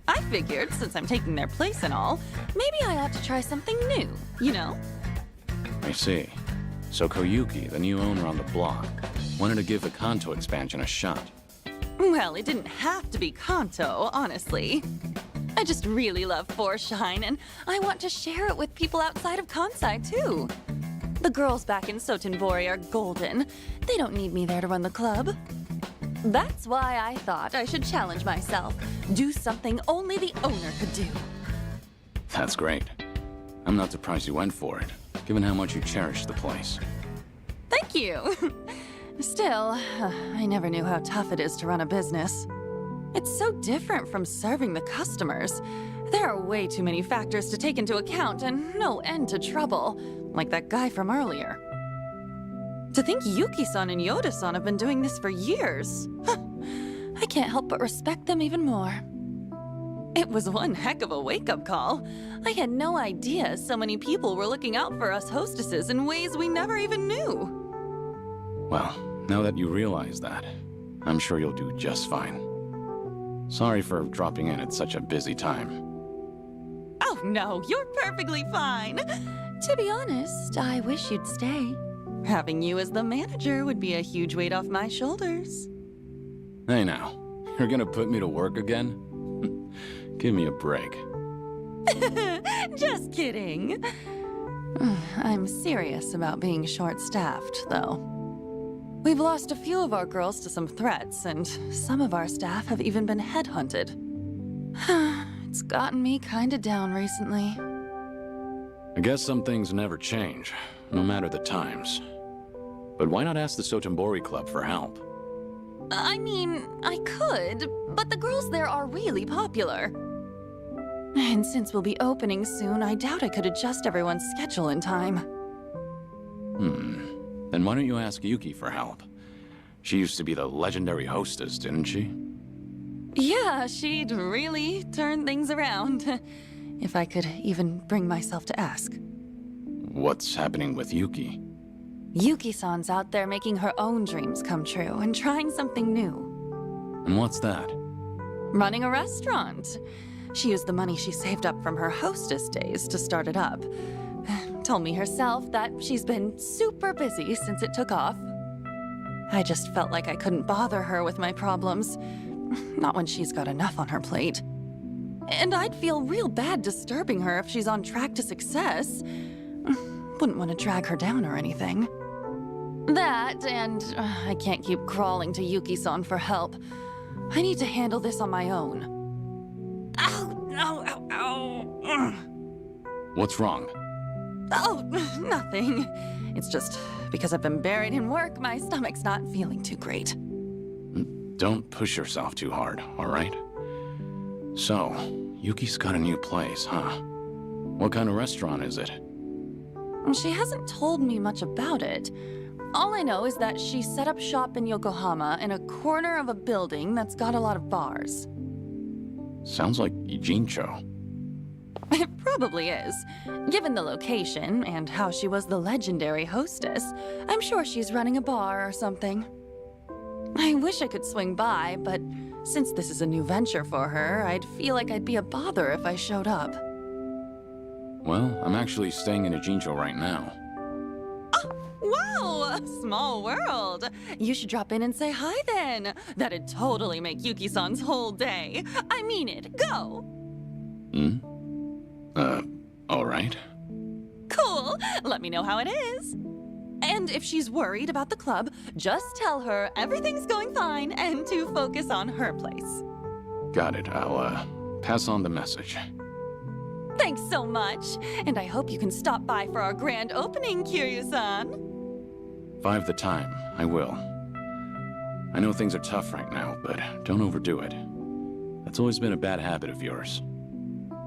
I figured, since I'm taking their place and all, maybe I ought to try something new, you know? I see. So Koyuki, the new owner on the block, wanted to give the Kanto expansion a shot. Well, it didn't have to be Kanto, honestly. I just really love Forshine, and I want to share it with people outside of Kansai, too. The girls back in Sotenbori are golden. They don't need me there to run the club. That's why I thought I should challenge myself. Do something only the owner could do. That's great. I'm not surprised you went for it, given how much you cherish the place. Thank you. Still, I never knew how tough it is to run a business. It's so different from serving the customers. There are way too many factors to take into account and no end to trouble, like that guy from earlier. To think Yuki-san and Yoda-san have been doing this for years. I can't help but respect them even more. It was one heck of a wake-up call. I had no idea so many people were looking out for us hostesses in ways we never even knew. Well, now that you realize that, I'm sure you'll do just fine. Sorry for dropping in at such a busy time. Oh, no, you're perfectly fine. To be honest, I wish you'd stay. Having you as the manager would be a huge weight off my shoulders. Hey now, you're gonna put me to work again? Give me a break. Just kidding. I'm serious about being short-staffed, though. We've lost a few of our girls to some threats, and some of our staff have even been headhunted. It's gotten me kinda down recently. I guess some things never change, no matter the times. But why not ask the Sotenbori Club for help? I mean, I could, but the girls there are really popular. And since we'll be opening soon, I doubt I could adjust everyone's schedule in time. Then why don't you ask Yuki for help? She used to be the legendary hostess, didn't she? Yeah, she'd really turn things around. If I could even bring myself to ask. What's happening with Yuki? Yuki-san's out there making her own dreams come true and trying something new. And what's that? Running a restaurant. She used the money she saved up from her hostess days to start it up. Told me herself that she's been super busy since it took off. I just felt like I couldn't bother her with my problems. Not when she's got enough on her plate. And I'd feel real bad disturbing her if she's on track to success. Wouldn't want to drag her down or anything. That, and I can't keep crawling to Yuki-san for help. I need to handle this on my own. Ow, ow, ow, ow. What's wrong? Oh, nothing. It's just because I've been buried in work, my stomach's not feeling too great. Don't push yourself too hard, all right? So, Yuki's got a new place, huh? What kind of restaurant is it? She hasn't told me much about it. All I know is that she set up shop in Yokohama in a corner of a building that's got a lot of bars. Sounds like Ijincho. It probably is. Given the location and how she was the legendary hostess, I'm sure she's running a bar or something. I wish I could swing by, but since this is a new venture for her, I'd feel like I'd be a bother if I showed up. Well, I'm actually staying in Ijincho right now. Wow! Small world! You should drop in and say hi then. That'd totally make Yuki-san's whole day. I mean it. Go! All right. Cool! Let me know how it is. And if she's worried about the club, just tell her everything's going fine and to focus on her place. Got it. I'll, pass on the message. Thanks so much. And I hope you can stop by for our grand opening, Kiryu-san. 5 the time. I will. I know things are tough right now, but don't overdo it. That's always been a bad habit of yours.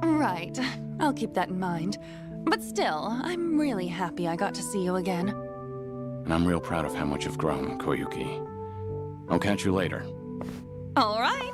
Right. I'll keep that in mind. But still, I'm really happy I got to see you again. And I'm real proud of how much you've grown, Koyuki. I'll catch you later. All right.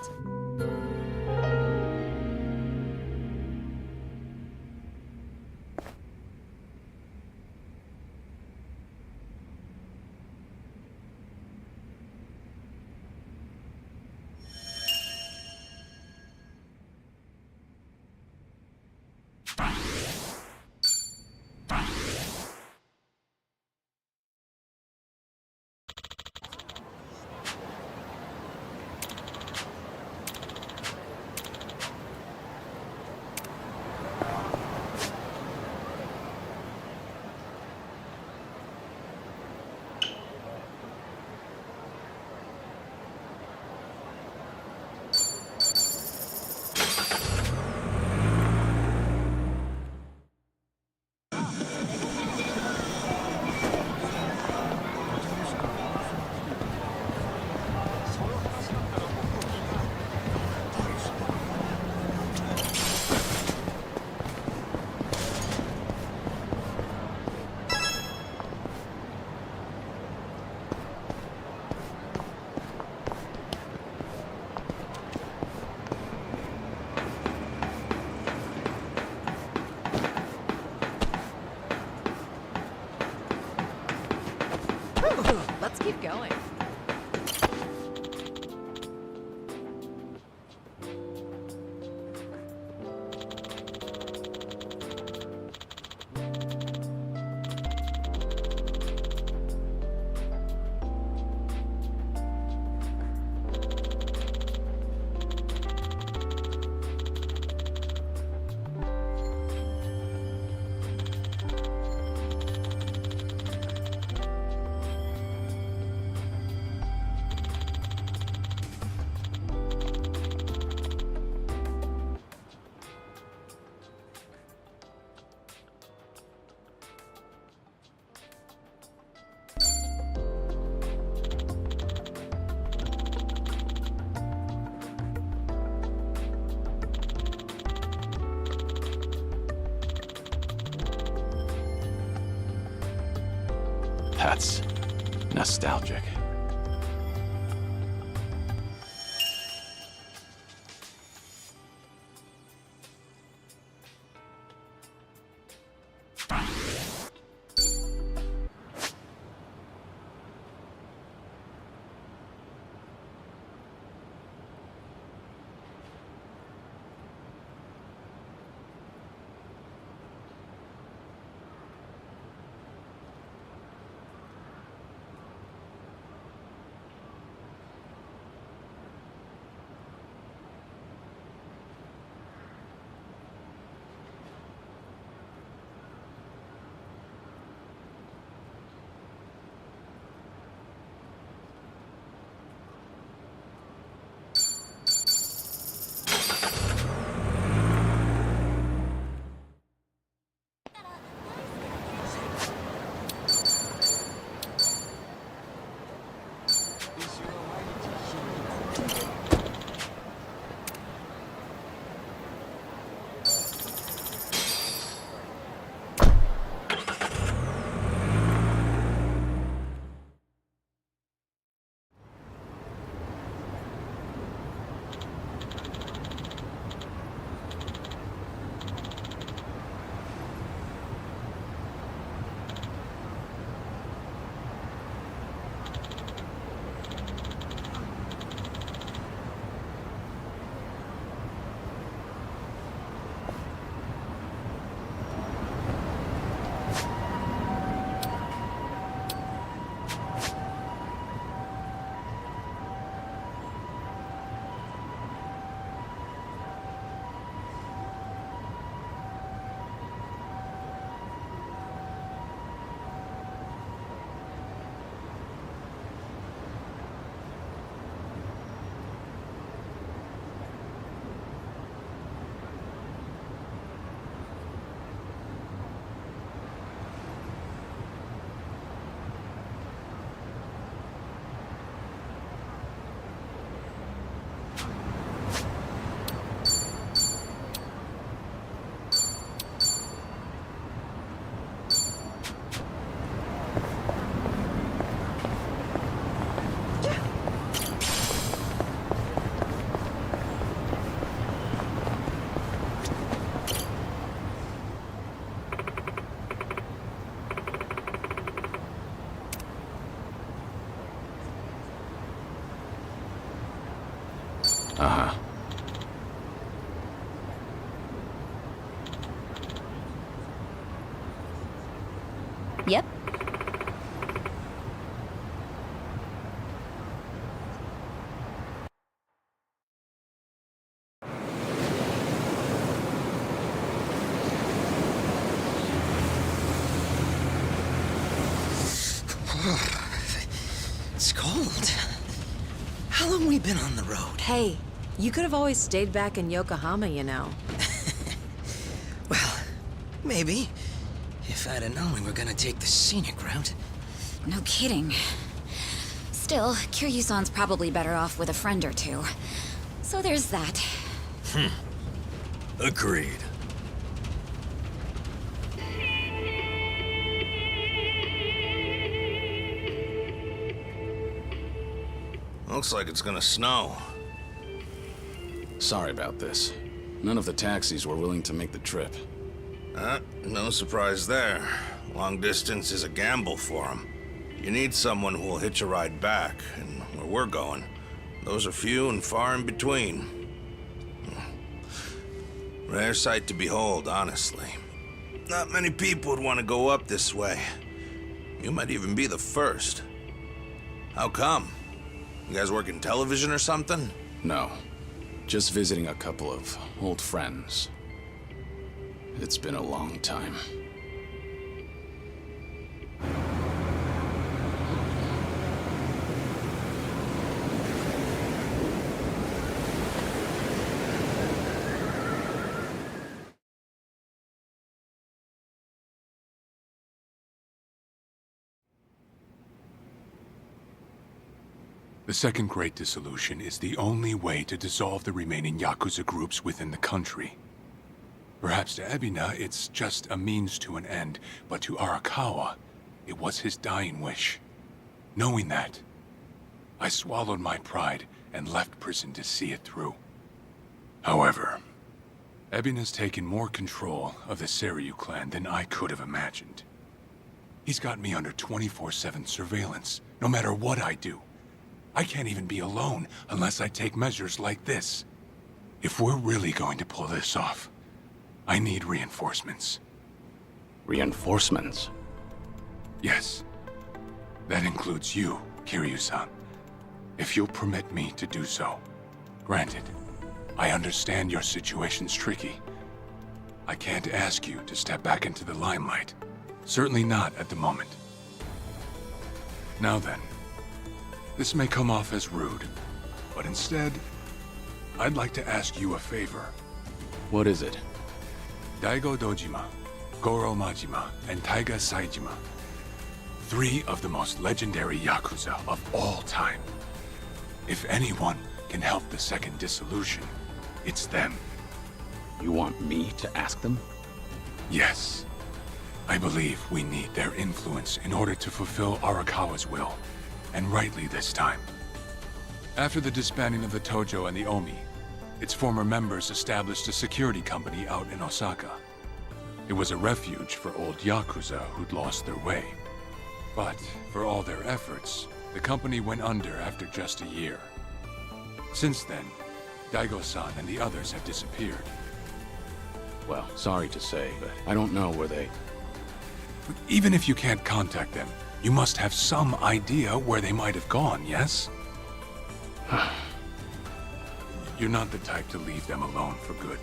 Let's keep going. That's nostalgic. Uh-huh. Yep. It's cold. How long we been on the road? Hey, you could have always stayed back in Yokohama, you know. Well, maybe. If I'd have known we were gonna take the scenic route. No kidding. Still, Kiryu-san's probably better off with a friend or two. So there's that. Agreed. Looks like it's gonna snow. Sorry about this. None of the taxis were willing to make the trip. No surprise there. Long distance is a gamble for them. You need someone who will hitch a ride back, and where we're going, those are few and far in between. Rare sight to behold, honestly. Not many people would want to go up this way. You might even be the first. How come? You guys work in television or something? No. Just visiting a couple of old friends. It's been a long time. The Second Great Dissolution is the only way to dissolve the remaining Yakuza groups within the country. Perhaps to Ebina, it's just a means to an end, but to Arakawa, it was his dying wish. Knowing that, I swallowed my pride and left prison to see it through. However, Ebin has taken more control of the Seiryu clan than I could have imagined. He's got me under 24/7 surveillance, no matter what I do. I can't even be alone unless I take measures like this. If we're really going to pull this off, I need reinforcements. Reinforcements? Yes. That includes you, Kiryu-san. If you'll permit me to do so. Granted, I understand your situation's tricky. I can't ask you to step back into the limelight. Certainly not at the moment. Now then, this may come off as rude, but instead, I'd like to ask you a favor. What is it? Daigo Dojima, Goro Majima, and Taiga Saijima. 3 of the most legendary Yakuza of all time. If anyone can help the second dissolution, it's them. You want me to ask them? Yes. I believe we need their influence in order to fulfill Arakawa's will, and rightly this time. After the disbanding of the Tojo and the Omi, its former members established a security company out in Osaka. It was a refuge for old Yakuza who'd lost their way. But for all their efforts, the company went under after just a year. Since then, Daigo-san and the others have disappeared. Well, sorry to say, but I don't know where they... But even if you can't contact them, you must have some idea where they might have gone, yes? You're not the type to leave them alone for good.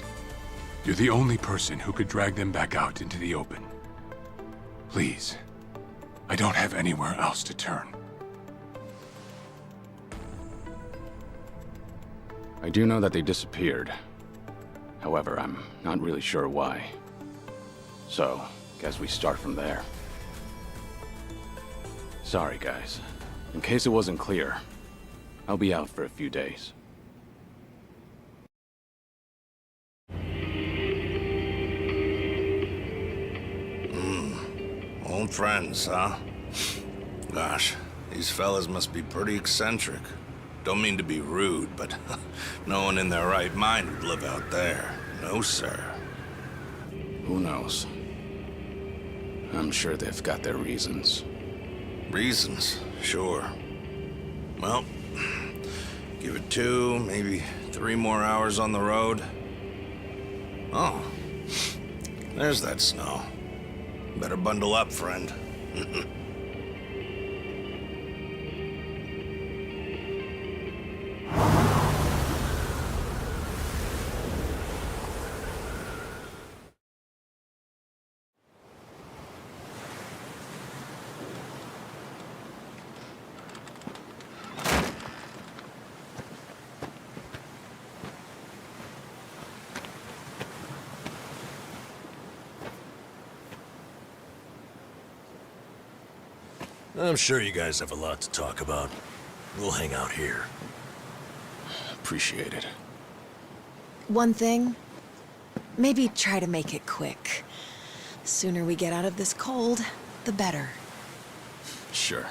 You're the only person who could drag them back out into the open. Please, I don't have anywhere else to turn. I do know that they disappeared. However, I'm not really sure why. So, guess we start from there. Sorry, guys. In case it wasn't clear, I'll be out for a few days. Old friends, huh? Gosh, these fellas must be pretty eccentric. Don't mean to be rude, but no one in their right mind would live out there. No, sir. Who knows? I'm sure they've got their reasons. Reasons, sure. Well, give it 2, maybe 3 more hours on the road. Oh, there's that snow. Better bundle up, friend. I'm sure you guys have a lot to talk about. We'll hang out here. Appreciate it. One thing, maybe try to make it quick. The sooner we get out of this cold, the better. Sure.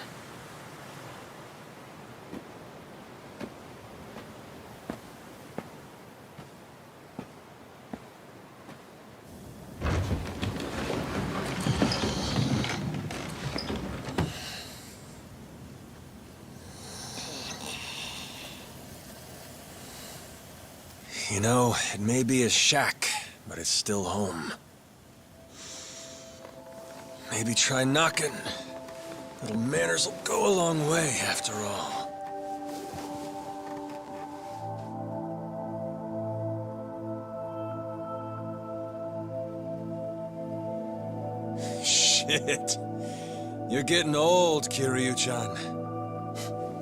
You know, it may be a shack, but it's still home. Maybe try knocking. Little manners will go a long way, after all. Shit. You're getting old, Kiryu-chan.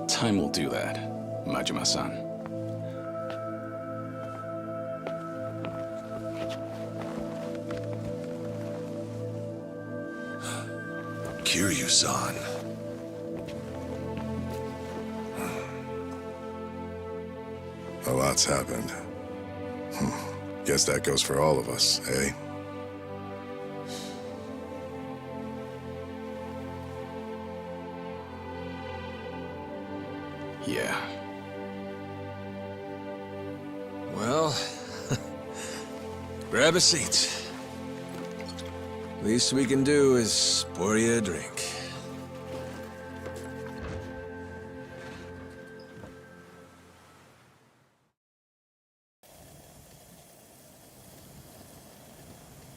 Time will do that, Majima-san. Kiryu-san. A lot's happened. Guess that goes for all of us, eh? Yeah. Well, grab a seat. Least we can do is pour you a drink.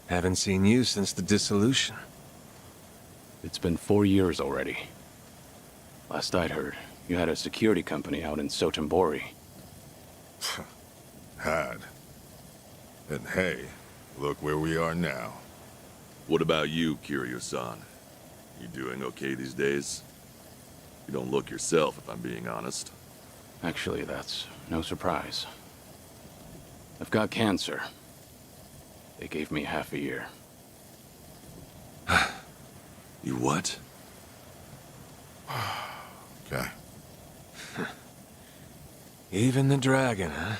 Haven't seen you since the dissolution. It's been 4 years already. Last I'd heard, you had a security company out in Sotenbori. Had. And hey, look where we are now. What about you, Kiryu-san? You doing okay these days? You don't look yourself, if I'm being honest. Actually, that's no surprise. I've got cancer. They gave me half a year. You what? Okay. Even the dragon, huh?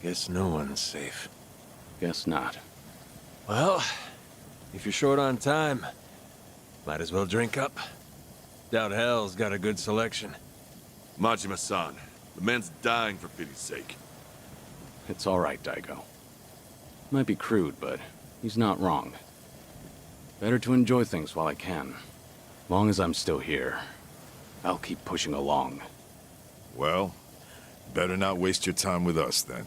Guess no one's safe. Guess not. Well, if you're short on time, might as well drink up. Doubt hell's got a good selection. Majima-san, the man's dying for pity's sake. It's all right, Daigo. Might be crude, but he's not wrong. Better to enjoy things while I can. Long as I'm still here, I'll keep pushing along. Well, better not waste your time with us, then.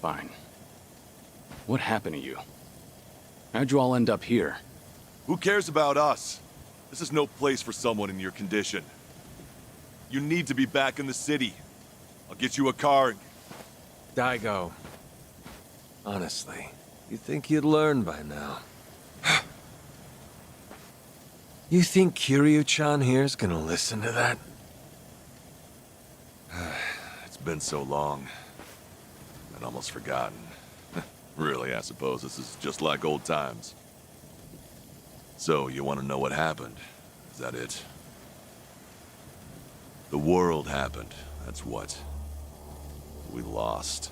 Fine. What happened to you? How'd you all end up here? Who cares about us? This is no place for someone in your condition. You need to be back in the city. I'll get you a car. Daigo. Honestly, you'd think you'd learn by now. You think Kiryu-chan here's gonna listen to that? It's been so long. I'd almost forgotten. Really, I suppose this is just like old times. So, you want to know what happened? Is that it? The world happened, that's what. We lost.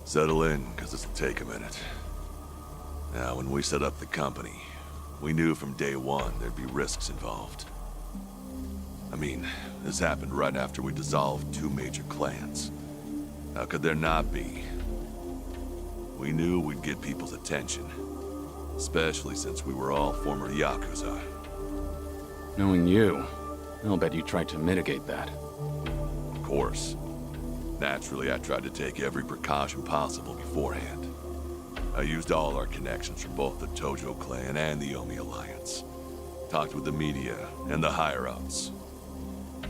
Settle in, because this'll take a minute. Now, when we set up the company, we knew from day one there'd be risks involved. I mean, this happened right after we dissolved 2 major clans. How could there not be? We knew we'd get people's attention, especially since we were all former Yakuza. Knowing you, I'll bet you tried to mitigate that. Of course. Naturally, I tried to take every precaution possible beforehand. I used all our connections from both the Tojo clan and the Omi Alliance. Talked with the media and the higher-ups.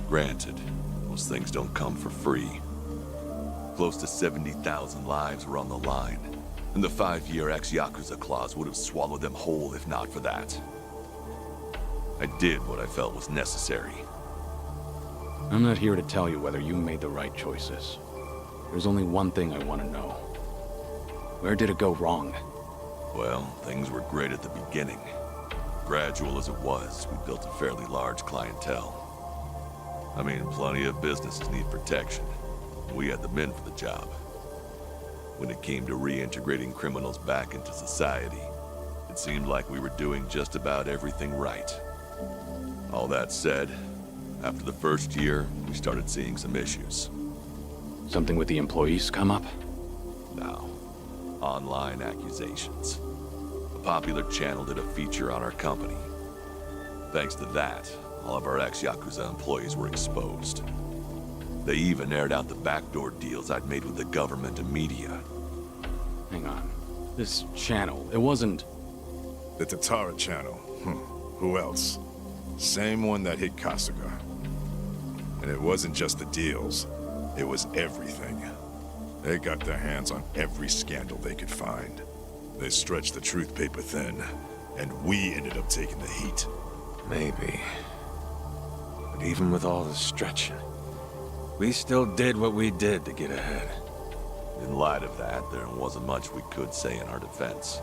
Granted, those things don't come for free. Close to 70,000 lives were on the line, and the 5-year ex-Yakuza clause would have swallowed them whole if not for that. I did what I felt was necessary. I'm not here to tell you whether you made the right choices. There's only one thing I want to know. Where did it go wrong? Well, things were great at the beginning. Gradual as it was, we built a fairly large clientele. I mean, plenty of businesses need protection. We had the men for the job. When it came to reintegrating criminals back into society, it seemed like we were doing just about everything right. All that said, after the first year, we started seeing some issues. Something with the employees come up? No. Online accusations. A popular channel did a feature on our company. Thanks to that, all of our ex-Yakuza employees were exposed. They even aired out the backdoor deals I'd made with the government and media. Hang on. This channel, it wasn't... The Tatara channel. Who else? Same one that hit Kasuga. And it wasn't just the deals. It was everything. They got their hands on every scandal they could find. They stretched the truth paper thin, and we ended up taking the heat. Maybe. But even with all the stretching, we still did what we did to get ahead. In light of that, there wasn't much we could say in our defense.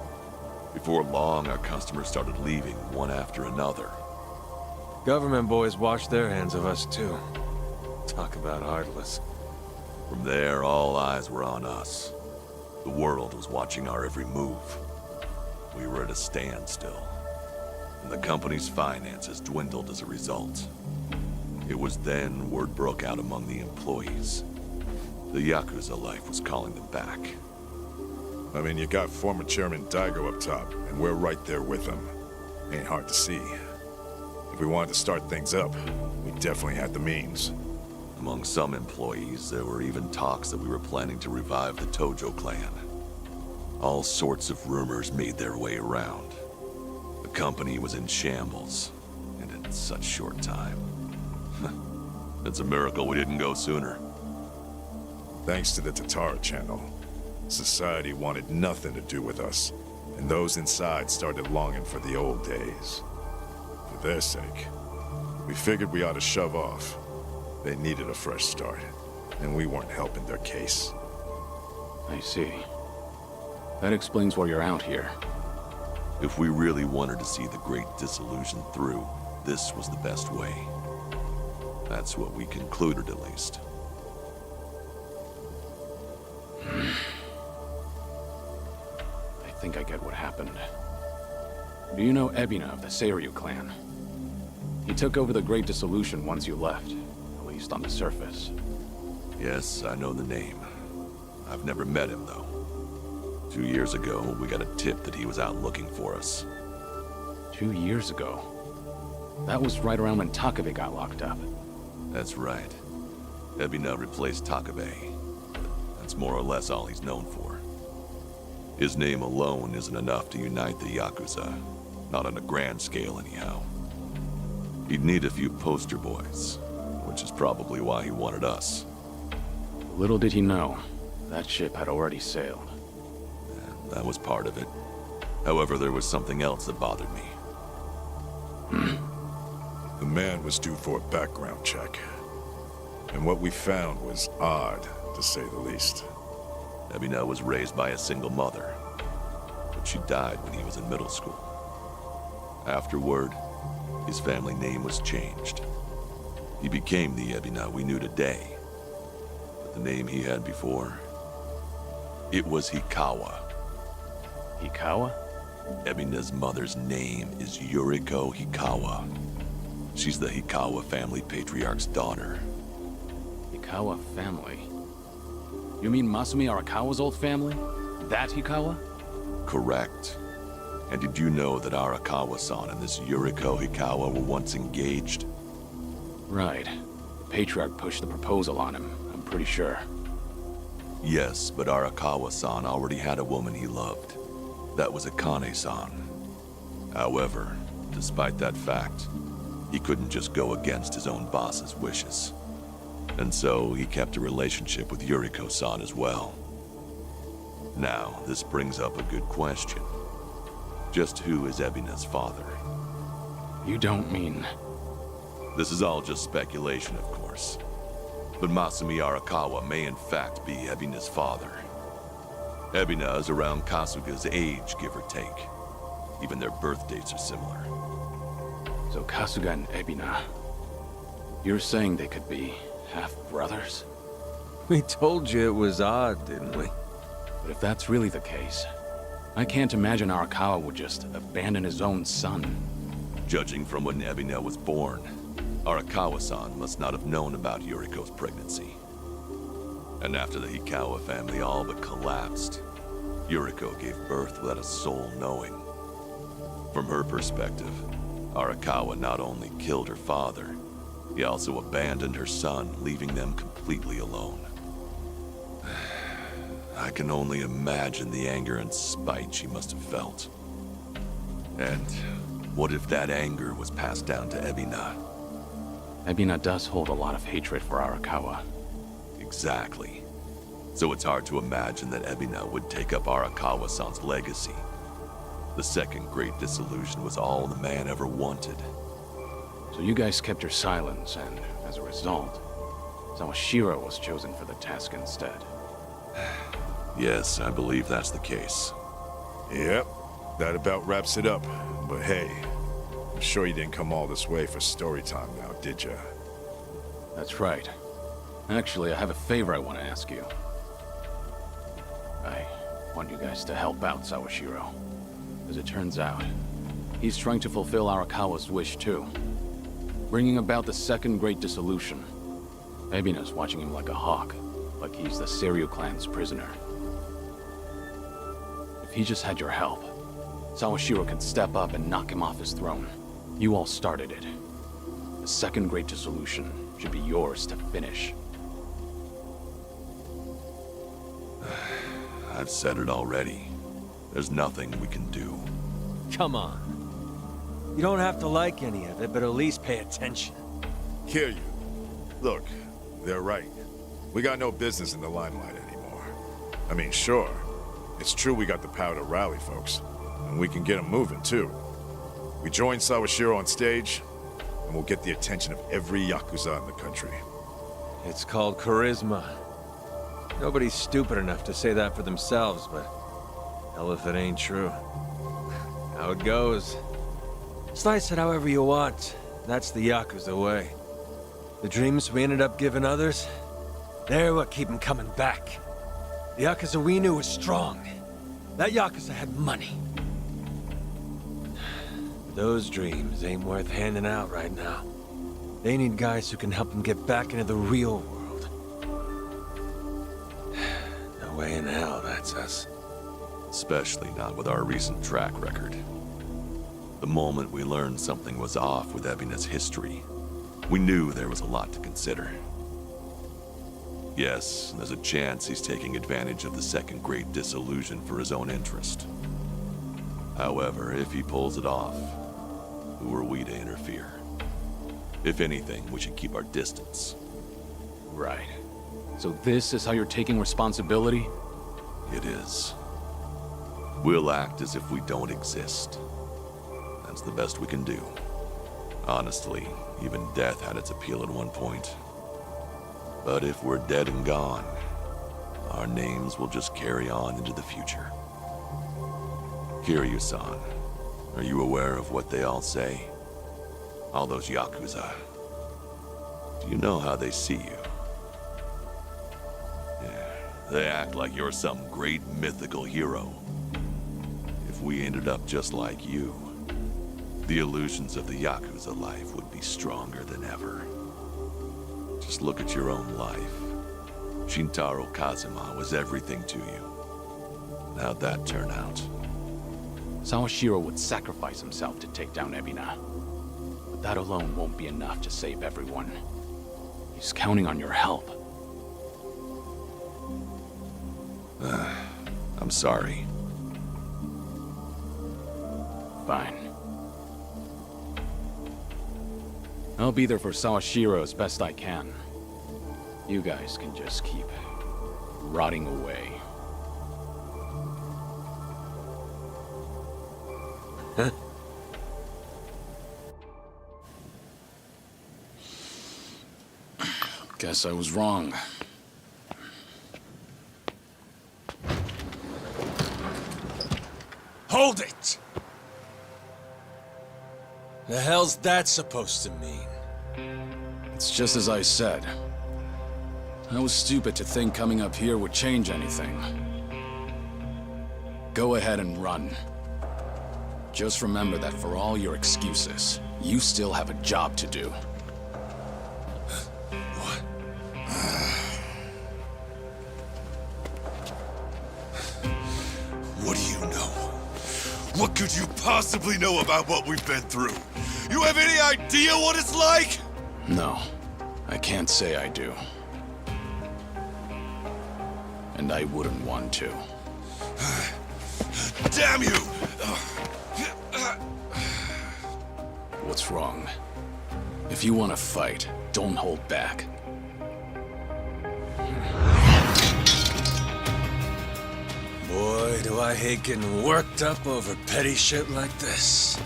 Before long, our customers started leaving one after another. Government boys washed their hands of us too. Talk about heartless. From there, all eyes were on us. The world was watching our every move. we were at a standstill, and the company's finances dwindled as a result. It was then word broke out among the employees. The Yakuza life was calling them back. I mean, you got former Chairman Daigo up top, and we're right there with him. Ain't hard to see. If we wanted to start things up, we definitely had the means. Among some employees, there were even talks that we were planning to revive the Tojo clan. All sorts of rumors made their way around. The company was in shambles, and in such short time. It's a miracle we didn't go sooner. Thanks to the Tatara channel, society wanted nothing to do with us, and those inside started longing for the old days. For their sake, we figured we ought to shove off. They needed a fresh start, and we weren't helping their case. I see. That explains why you're out here. If we really wanted to see the Great Dissolution through, this was the best way. That's what we concluded, at least. I think I get what happened. Do you know Ebina of the Seiryu clan? He took over the Great Dissolution once you left, at least on the surface. Yes, I know the name. I've never met him, though. 2 years ago, we got a tip that he was out looking for us. 2 years ago? That was right around when Takabe got locked up. That's right. Ebina replaced Takabe. That's more or less all he's known for. His name alone isn't enough to unite the Yakuza. Not on a grand scale, anyhow. He'd need a few poster boys, which is probably why he wanted us. Little did he know, that ship had already sailed. And that was part of it. However, there was something else that bothered me. The man was due for a background check. And what we found was odd, to say the least. Ebina was raised by a single mother, but she died when he was in middle school. Afterward, his family name was changed. He became the Ebina we knew today. But the name he had before, it was Hikawa. Hikawa? Ebina's mother's name is Yuriko Hikawa. She's the Hikawa family patriarch's daughter. Hikawa family? You mean Masumi Arakawa's old family? That Hikawa? Correct. And did you know that Arakawa-san and this Yuriko Hikawa were once engaged? Right. The Patriarch pushed the proposal on him, I'm pretty sure. Yes, but Arakawa-san already had a woman he loved. That was Akane-san. However, despite that fact, he couldn't just go against his own boss's wishes. And so he kept a relationship with Yuriko-san as well. Now, this brings up a good question. Just who is Ebina's father? You don't mean... This is all just speculation, of course. But Masumi Arakawa may in fact be Ebina's father. Ebina is around Kasuga's age, give or take. Even their birth dates are similar. So Kasuga and Ebina... You're saying they could be half-brothers? We told you it was odd, didn't we? But if that's really the case, I can't imagine Arakawa would just abandon his own son. Judging from when Ebina was born, Arakawa-san must not have known about Yuriko's pregnancy. And after the Hikawa family all but collapsed, Yuriko gave birth without a soul knowing. From her perspective, Arakawa not only killed her father, he also abandoned her son, leaving them completely alone. I can only imagine the anger and spite she must have felt. And what if that anger was passed down to Ebina? Ebina does hold a lot of hatred for Arakawa. Exactly. So it's hard to imagine that Ebina would take up Arakawa-san's legacy. The second Great Dissolution was all the man ever wanted. So you guys kept your silence, and as a result, Sawashiro was chosen for the task instead. Yes, I believe that's the case. Yep, that about wraps it up. But hey, I'm sure you didn't come all this way for story time now, did ya? That's right. Actually, I have a favor I want to ask you. I want you guys to help out Sawashiro. As it turns out, he's trying to fulfill Arakawa's wish too. Bringing about the second great dissolution. Ebina's watching him like a hawk, like he's the Seiryu clan's prisoner. If he just had your help, Sawashiro could step up and knock him off his throne. You all started it. The second great dissolution should be yours to finish. I've said it already. There's nothing we can do. Come on. You don't have to like any of it, but at least pay attention. Hear you. Look, they're right. We got no business in the limelight anymore. I mean, sure, it's true we got the power to rally folks, and we can get them moving, too. We join Sawashiro on stage, and we'll get the attention of every Yakuza in the country. It's called charisma. Nobody's stupid enough to say that for themselves, but hell if it ain't true. How it goes. Slice it however you want. That's the Yakuza way. The dreams we ended up giving others, they're what keep them coming back. The Yakuza we knew was strong. That Yakuza had money. Those dreams ain't worth handing out right now. They need guys who can help them get back into the real world. No way in hell that's us. Especially not with our recent track record. The moment we learned something was off with Ebina's history, we knew there was a lot to consider. Yes, there's a chance he's taking advantage of the second great dissolution for his own interest. However, if he pulls it off, who are we to interfere? If anything, we should keep our distance. Right. So this is how you're taking responsibility? It is. We'll act as if we don't exist. That's the best we can do. Honestly, even death had its appeal at one point. But if we're dead and gone, our names will just carry on into the future. Kiryu-san, are you aware of what they all say? All those Yakuza. Do you know how they see you? Yeah, they act like you're some great mythical hero. If we ended up just like you, the illusions of the Yakuza life would be stronger than ever. Just look at your own life. Shintaro Kazuma was everything to you. How'd that turn out? Sawashiro would sacrifice himself to take down Ebina. But that alone won't be enough to save everyone. He's counting on your help. I'm sorry. Fine. I'll be there for Sawashiro as best I can. You guys can just keep rotting away. Guess I was wrong. Hold it! The hell's that supposed to mean? It's just as I said. I was stupid to think coming up here would change anything. Go ahead and run. Just remember that for all your excuses, you still have a job to do. What? What do you know? What could you possibly know about what we've been through? You have any idea what it's like? No, I can't say I do. And I wouldn't want to. Damn you! What's wrong? If you want to fight, don't hold back. Boy, do I hate getting worked up over petty shit like this.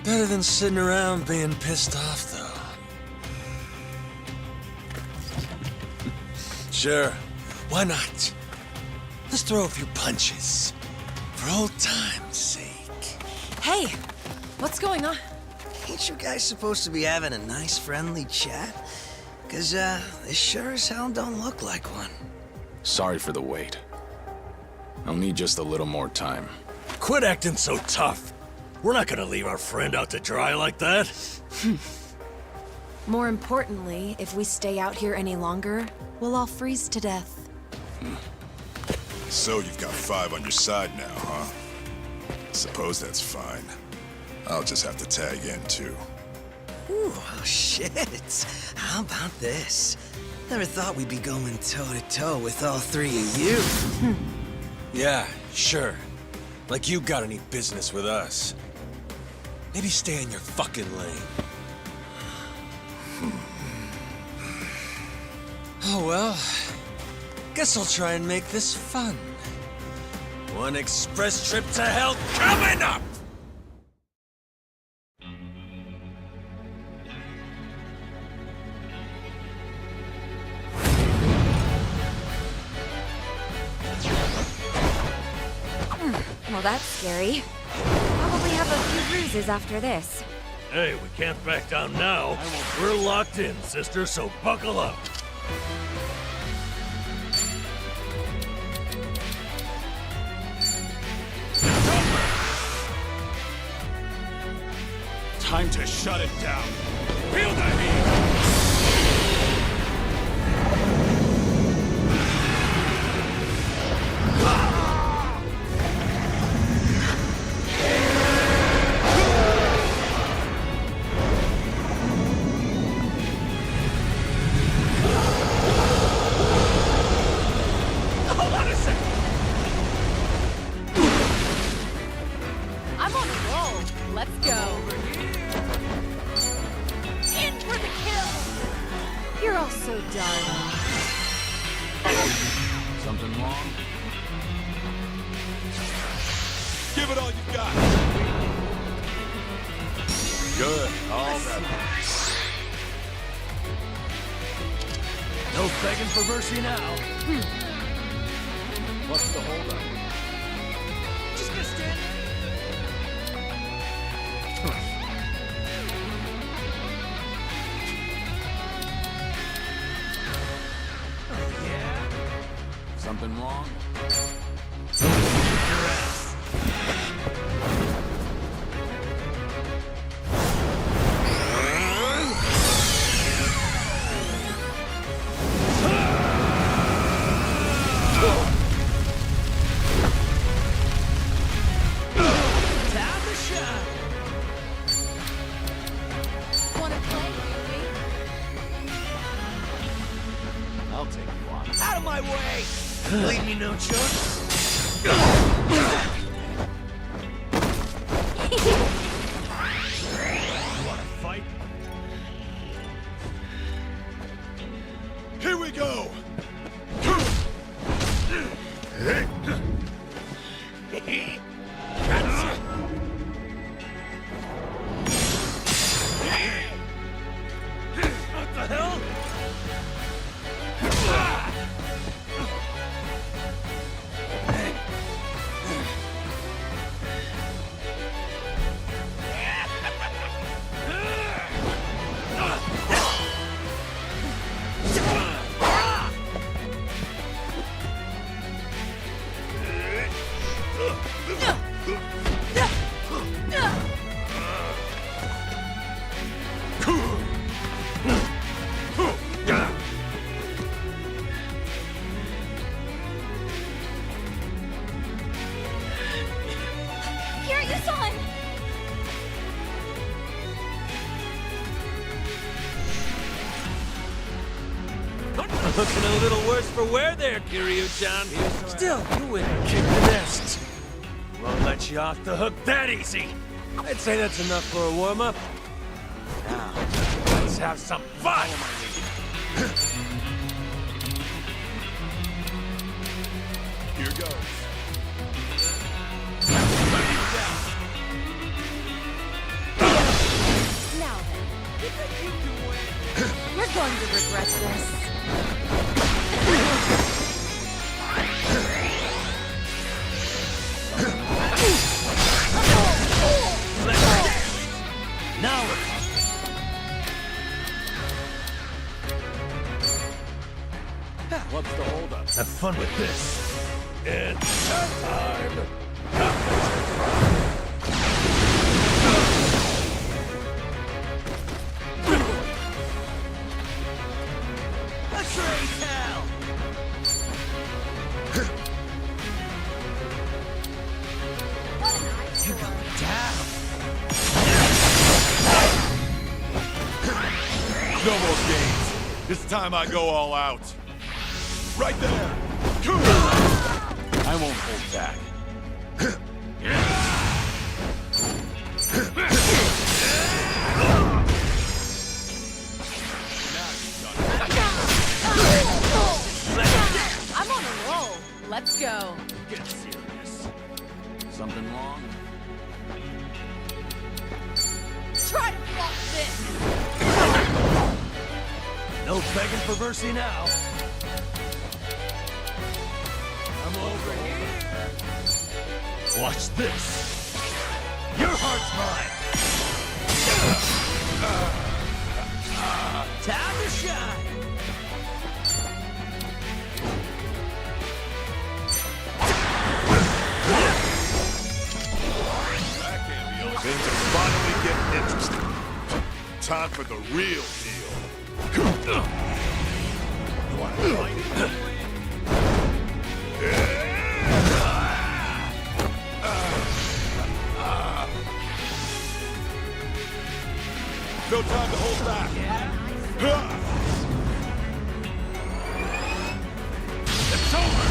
Better than sitting around being pissed off, though. Sure, why not? Let's throw a few punches. For old time's sake. Hey, what's going on? Ain't you guys supposed to be having a nice, friendly chat? Cause, this sure as hell don't look like one. Sorry for the wait. I'll need just a little more time. Quit acting so tough. We're not gonna leave our friend out to dry like that. More importantly, if we stay out here any longer, we'll all freeze to death. So you've got 5 on your side now, huh? Suppose that's fine. I'll just have to tag in, too. Ooh, oh shit. How about this? Never thought we'd be going toe-to-toe with all 3 of you. Yeah, sure. Like you got any business with us. Maybe stay in your fucking lane. Oh well, guess I'll try and make this fun. One express trip to hell coming up! Well, that's scary. Probably have a few bruises after this. Hey, we can't back down now. We're locked in, sister, so buckle up. Time to shut it down. Feel the heat! Hold on a second. I'm on a roll. Let's go. In for the kill! You're all so darling. Something wrong? Give it all you've got. Good. All that. No begging for mercy now. What's the holdup? Just gonna stand. Something wrong? Time to shine. Wanna play, I'll take you on. Out of my way! Leave me no choice. Wanna fight? Here we go! What the hell? Kiryu-san! Looking a little worse for wear there, Kiryu-chan. Still, you win. Kick the nest. Won't let you off the hook that easy. I'd say that's enough for a warm-up. Now, let's have some fun! Here goes. Now then, you're going to regret this. Now What's the holdup? have fun with this. It's time! X-ray hell! You got me down. No more games. It's time I go all out. Right there. I won't hold back. I'm on a roll. Let's go. Get serious. Something wrong? Try to block this. No begging for mercy now. I'm over here. Watch this. Your heart's mine. Time to shine. Things are finally getting interesting. Time for the real deal. You want to fight it? No time to hold back. It's over.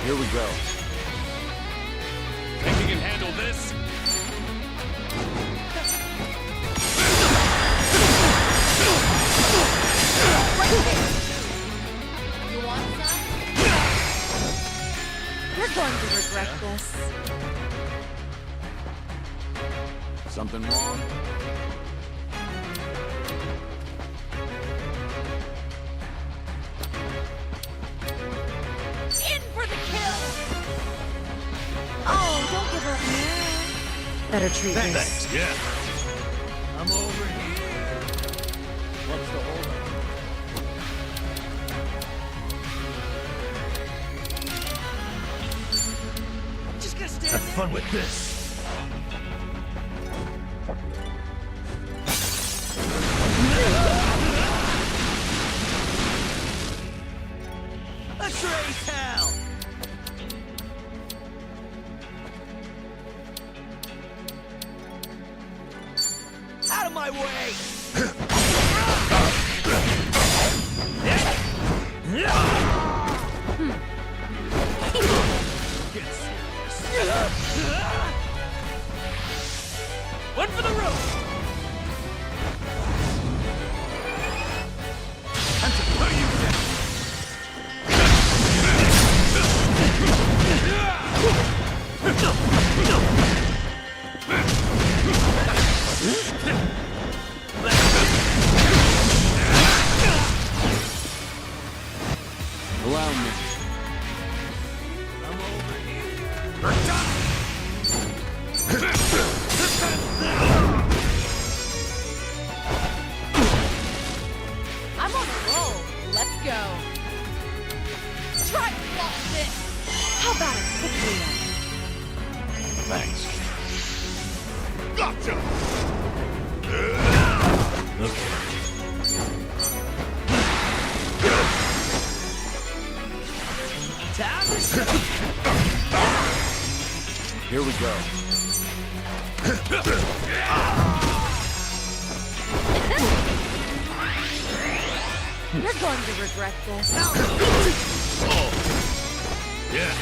Here we go. Think you can handle this? You want some? You're going to regret this. Something wrong? In for the kill! Oh, don't give up now. Better treat this. Thanks, yeah. I'm over here. What's the hold I'm just gonna stand Have fun with this. X-ray hell! Out of my way! Get serious. One for the road! Time to put you down. Allow me. I'm over I'm on a roll. Let's go. Try to block this. How about a quick cleanup? Thanks. Gotcha! Time to shine! Here we go. You're going to regret this. Yeah.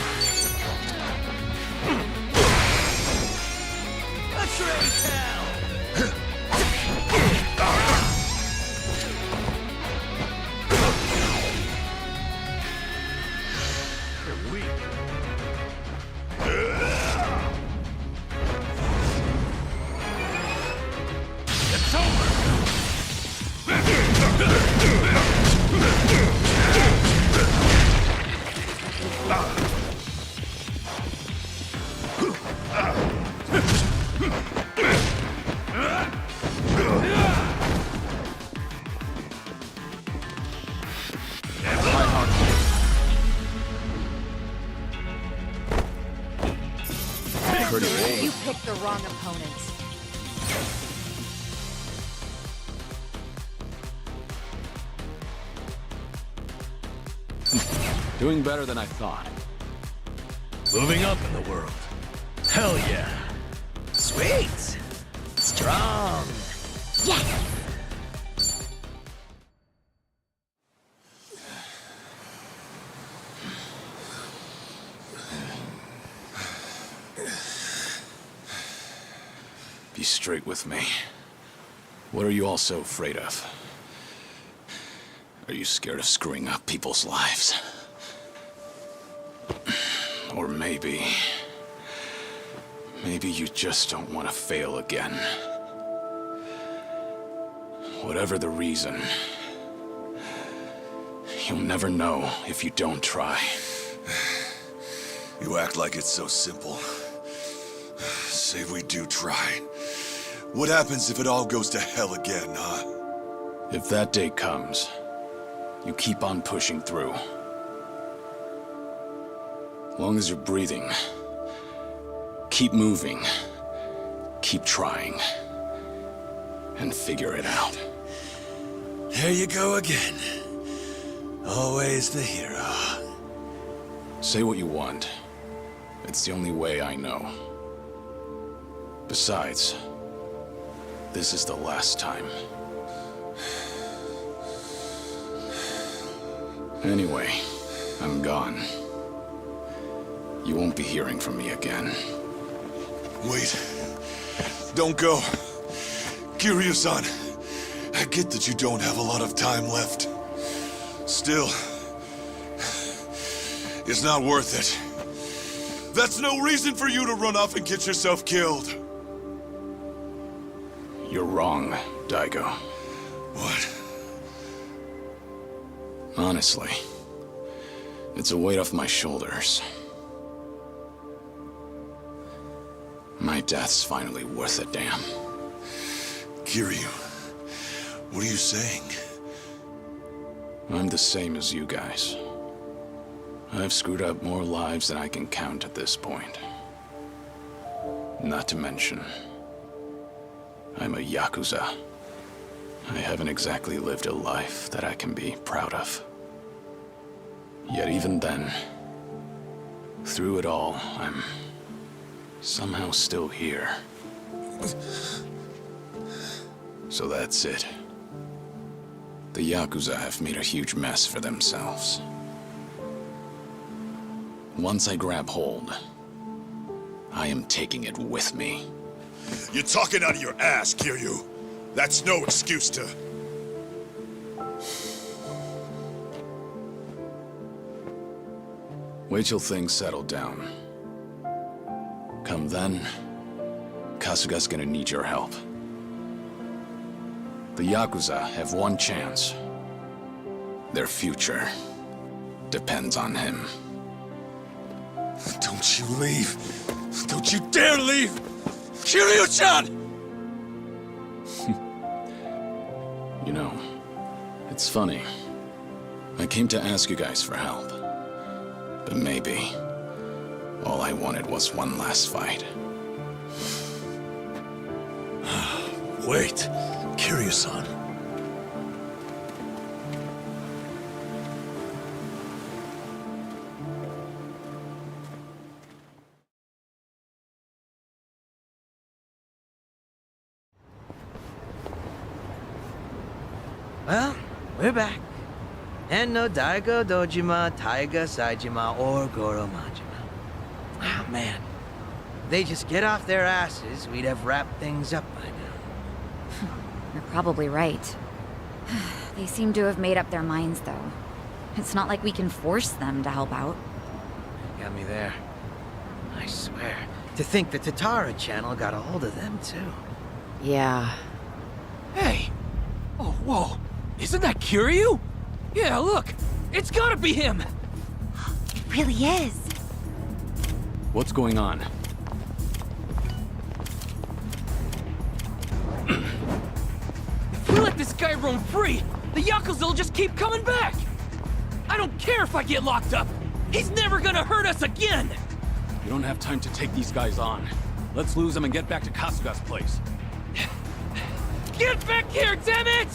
X-ray hell! You're weak. It's over. wrong opponent. Doing better than I thought. Moving up in the world. Hell yeah. Sweet. Strong. Yes! Be straight with me. What are you all so afraid of? Are you scared of screwing up people's lives? Or maybe you just don't want to fail again. Whatever the reason, you'll never know if you don't try. You act like it's so simple. Say we do try. What happens if it all goes to hell again, huh? If that day comes, you keep on pushing through. As long as you're breathing, keep moving, keep trying, and figure it out. There you go again. Always the hero. Say what you want. It's the only way I know. Besides, this is the last time. Anyway, I'm gone. You won't be hearing from me again. Wait. Don't go. Kiryu-san, I get that you don't have a lot of time left. Still, it's not worth it. That's no reason for you to run off and get yourself killed. You're wrong, Daigo. What? Honestly, it's a weight off my shoulders. My death's finally worth a damn. Kiryu, what are you saying? I'm the same as you guys. I've screwed up more lives than I can count at this point. Not to mention, I'm a Yakuza. I haven't exactly lived a life that I can be proud of. Yet even then, through it all, I'm somehow still here. So that's it. The Yakuza have made a huge mess for themselves. Once I grab hold, I am taking it with me. You're talking out of your ass, Kiryu. That's no excuse to... Wait till things settle down. Come then, Kasuga's gonna need your help. The Yakuza have one chance. Their future depends on him. Don't you leave. Don't you dare leave! Kiryu-chan! You know, it's funny. I came to ask you guys for help. But maybe all I wanted was one last fight. Wait, Kiryu-san. Well, we're back. And no Daigo Dojima, Taiga Saijima, or Goro Majima. Oh, man. If they just get off their asses, we'd have wrapped things up by now. You're probably right. They seem to have made up their minds, though. It's not like we can force them to help out. Got me there. I swear. To think the Tatara channel got a hold of them, too. Yeah. Hey! Oh, whoa! Isn't that Kiryu? Yeah, look! It's gotta be him! It really is. What's going on? If we let this guy roam free, the Yakuza will just keep coming back! I don't care if I get locked up! He's never gonna hurt us again! You don't have time to take these guys on. Let's lose him and get back to Kasuga's place. Get back here, damn it!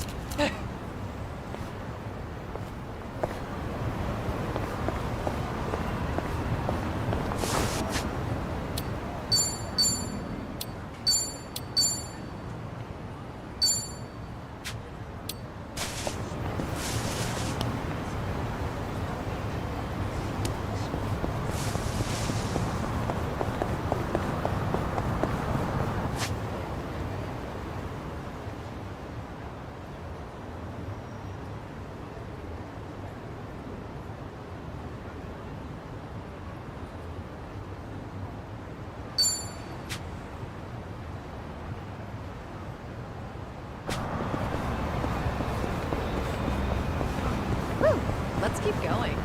Let's keep going.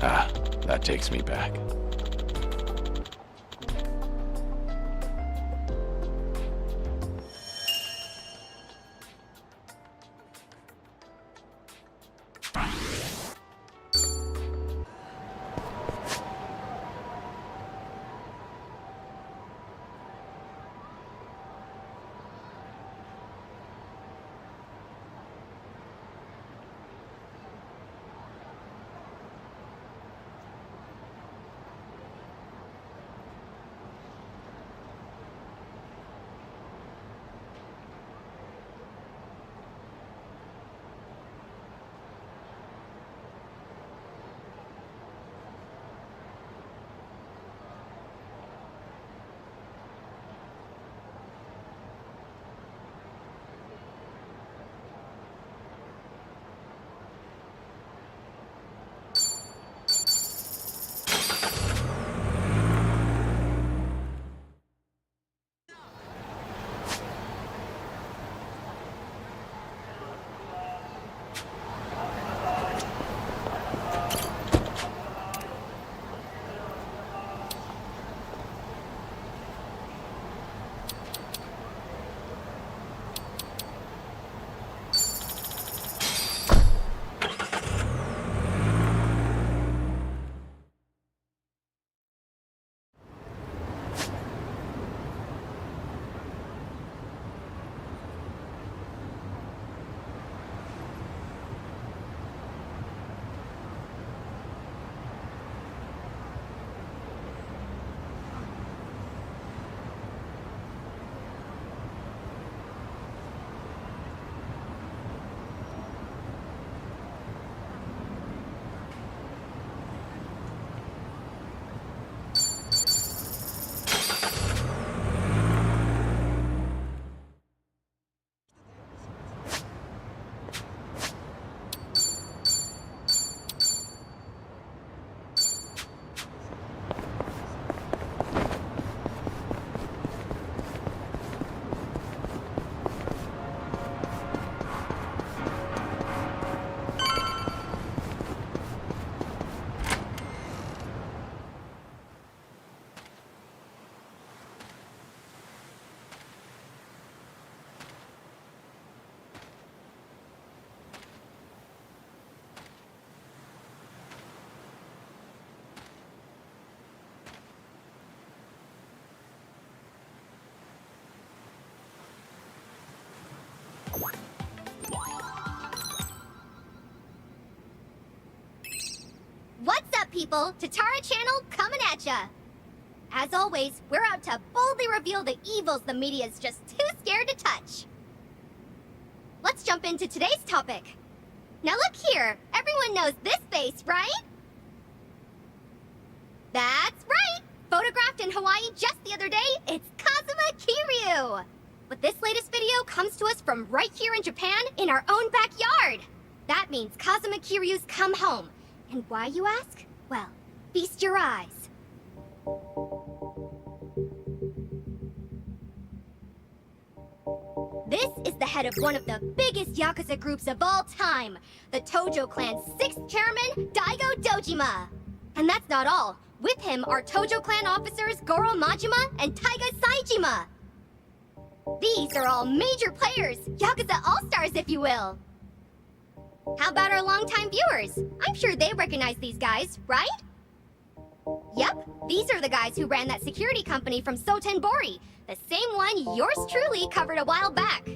Ah, that takes me back. What's up, people? Tatara Channel coming at ya! As always, we're out to boldly reveal the evils the media's just too scared to touch. Let's jump into today's topic. Now look here, everyone knows this face, right? That's right! Photographed in Hawaii just the other day, it's Kazuma Kiryu! But this latest video comes to us from right here in Japan, in our own backyard! That means Kazuma Kiryu's come home. And why, you ask? Well, feast your eyes. This is the head of one of the biggest Yakuza groups of all time, the Tojo Clan's 6th chairman, Daigo Dojima. And that's not all. With him are Tojo Clan officers Goro Majima and Taiga Saejima. These are all major players, Yakuza all-stars if you will. How about our longtime viewers? I'm sure they recognize these guys, right? Yep, these are the guys who ran that security company from Sotenbori, the same one yours truly covered a while back.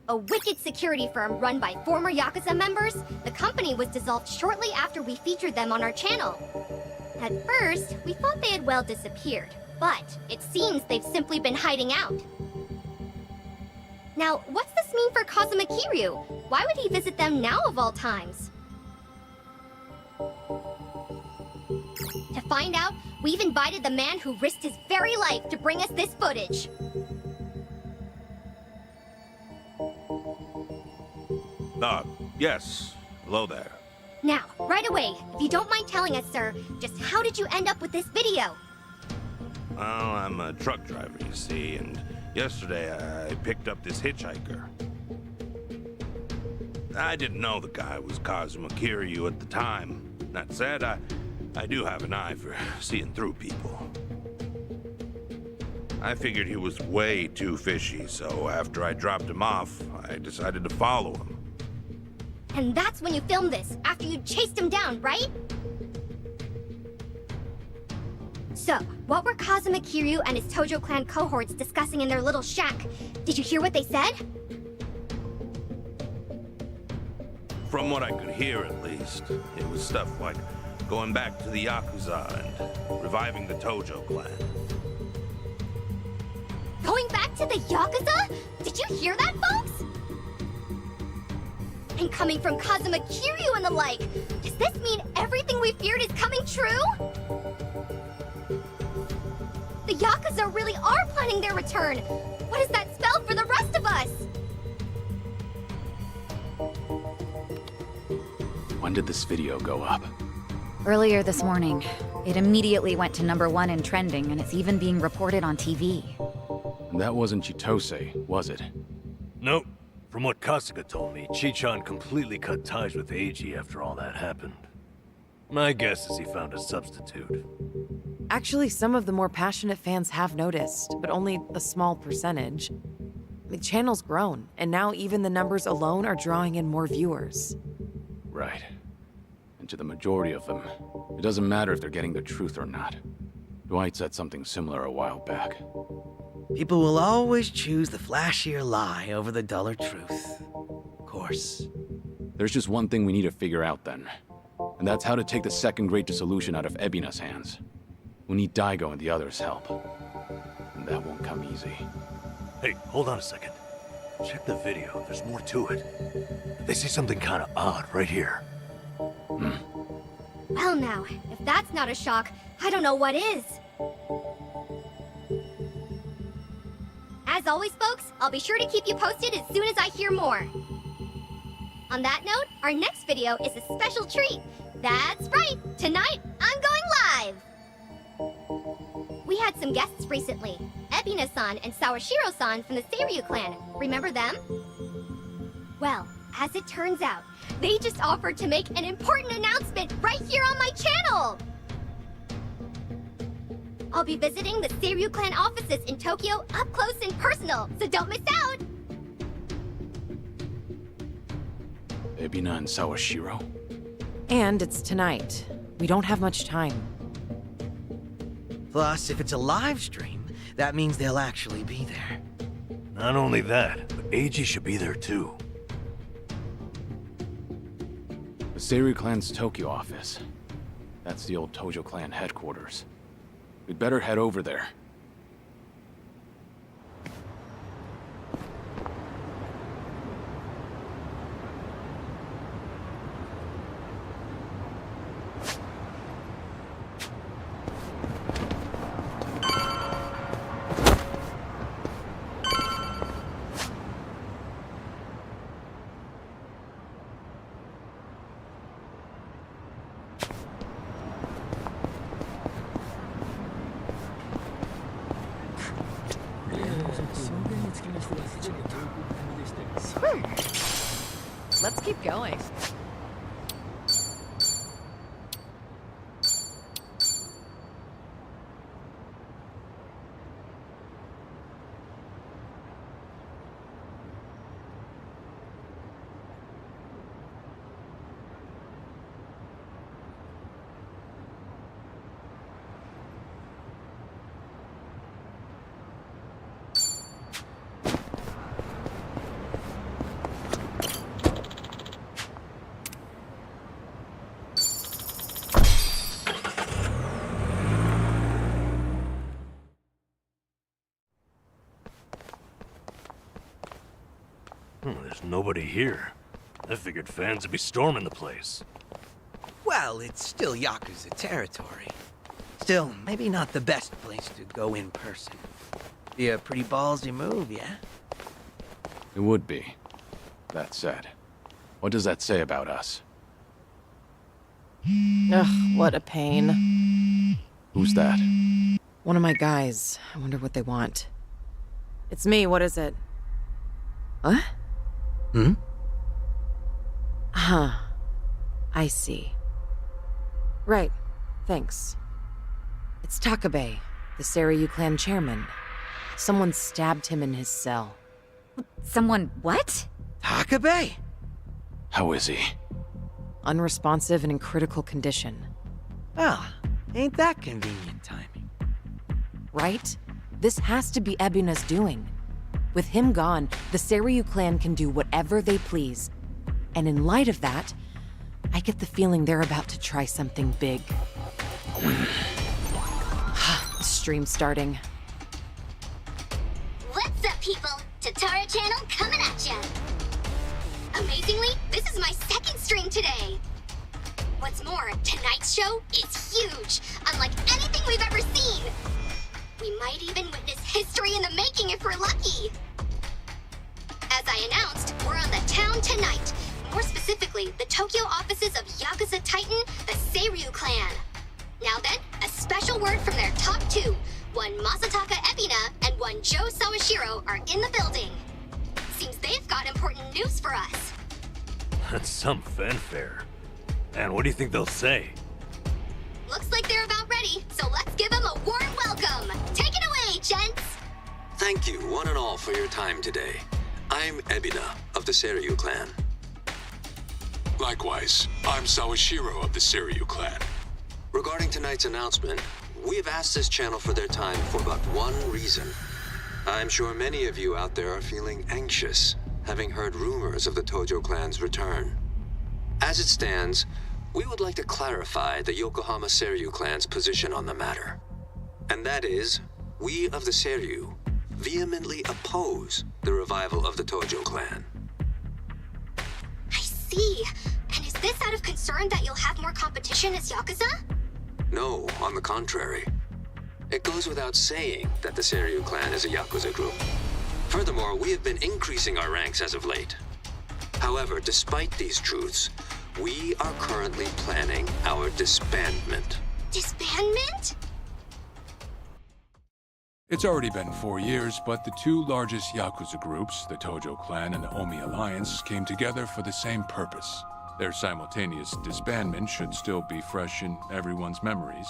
A wicked security firm run by former Yakuza members, the company was dissolved shortly after we featured them on our channel. At first, we thought they had well disappeared, but it seems they've simply been hiding out. Now, what's this mean for Kazuma Kiryu? Why would he visit them now of all times? To find out, we've invited the man who risked his very life to bring us this footage. Yes. Hello there. Now, right away, if you don't mind telling us, sir, just how did you end up with this video? Well, I'm a truck driver, you see, and yesterday I picked up this hitchhiker. I didn't know the guy was Kazuma Kiryu at the time. That said, I do have an eye for seeing through people. I figured he was way too fishy, so after I dropped him off, I decided to follow him. And that's when you filmed this, after you chased him down, right? So, what were Kazuma Kiryu and his Tojo Clan cohorts discussing in their little shack? Did you hear what they said? From what I could hear, at least, it was stuff like going back to the Yakuza and reviving the Tojo Clan. Going back to the Yakuza? Did you hear that, folks? And coming from Kazuma Kiryu and the like, does this mean everything we feared is coming true? The Yakuza really are planning their return. What does that spell for the rest of us? When did this video go up? Earlier this morning. It immediately went to #1 in trending, and it's even being reported on TV. That wasn't Chitose, was it? Nope. From what Kasuga told me, Chichan completely cut ties with Eiji after all that happened. My guess is he found a substitute. Actually, some of the more passionate fans have noticed, but only a small percentage. The channel's grown, and now even the numbers alone are drawing in more viewers. Right. And to the majority of them, it doesn't matter if they're getting the truth or not. Dwight said something similar a while back. People will always choose the flashier lie over the duller truth. Of course. There's just one thing we need to figure out then. And that's how to take the second Great Dissolution out of Ebina's hands. We need Daigo and the others' help. And that won't come easy. Hey, hold on a second. Check the video, there's more to it. They say something kind of odd right here. Well now, if that's not a shock, I don't know what is. As always, folks, I'll be sure to keep you posted as soon as I hear more. On that note, our next video is a special treat. That's right, tonight I'm going live! We had some guests recently, Ebina-san and Sawashiro-san from the Seiryu clan. Remember them? Well, as it turns out, they just offered to make an important announcement right here on my channel! I'll be visiting the Seiryu clan offices in Tokyo up close and personal, so don't miss out! Ebina and Sawashiro? And it's tonight. We don't have much time. Plus, if it's a live stream, that means they'll actually be there. Not only that, but Eiji should be there too. The Seiryu clan's Tokyo office. That's the old Tojo clan headquarters. We'd better head over there. Let's keep going. There's nobody here. I figured fans would be storming the place. Well, it's still Yakuza territory. Still, maybe not the best place to go in person. Be a pretty ballsy move, yeah? It would be. That said, what does that say about us? Ugh, what a pain. Who's that? One of my guys. I wonder what they want. It's me, what is it? What? Hmm? Huh. I see. Right. Thanks. It's Takabe, the Seiryu clan chairman. Someone stabbed him in his cell. Someone what? Takabe? How is he? Unresponsive and in critical condition. Well, ain't that convenient timing. Right? This has to be Ebina's doing. With him gone, the Seiryu clan can do whatever they please. And in light of that, I get the feeling they're about to try something big. Stream starting. What's up, people? Tatara Channel coming at ya! Amazingly, this is my second stream today! What's more, tonight's show is huge, unlike anything we've ever seen! We might even witness history in the making if we're lucky! As I announced, we're on the town tonight. More specifically, the Tokyo offices of Yakuza Titan, the Seiryu clan. Now then, a special word from their top two. One Masataka Ebina and one Joe Sawashiro are in the building. Seems they've got important news for us. That's some fanfare. And what do you think they'll say? Looks like they're about ready, so let's give them a warm welcome. Take it away, gents! Thank you, one and all, for your time today. I'm Ebina of the Seiryu clan. Likewise, I'm Sawashiro of the Seiryu clan. Regarding tonight's announcement, we have asked this channel for their time for but one reason. I'm sure many of you out there are feeling anxious, having heard rumors of the Tojo clan's return. As it stands, we would like to clarify the Yokohama Seiryu clan's position on the matter. And that is, we of the Seiryu vehemently oppose the revival of the Tojo clan. I see. And is this out of concern that you'll have more competition as Yakuza? No, on the contrary. It goes without saying that the Seiryu clan is a Yakuza group. Furthermore, we have been increasing our ranks as of late. However, despite these truths, we are currently planning our disbandment. Disbandment? It's already been 4 years, but the two largest Yakuza groups, the Tojo clan and the Omi Alliance, came together for the same purpose. Their simultaneous disbandment should still be fresh in everyone's memories.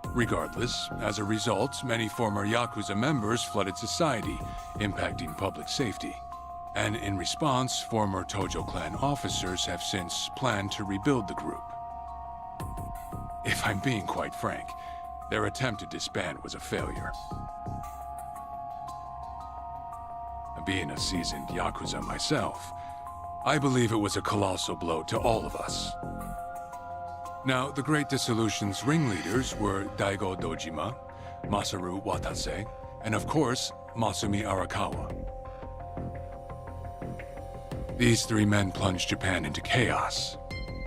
Regardless, as a result, many former Yakuza members flooded society, impacting public safety. And in response, former Tojo clan officers have since planned to rebuild the group. If I'm being quite frank, their attempt to disband was a failure. Being a seasoned Yakuza myself, I believe it was a colossal blow to all of us. Now, the Great Dissolution's ringleaders were Daigo Dojima, Masaru Watase, and of course, Masumi Arakawa. These three men plunged Japan into chaos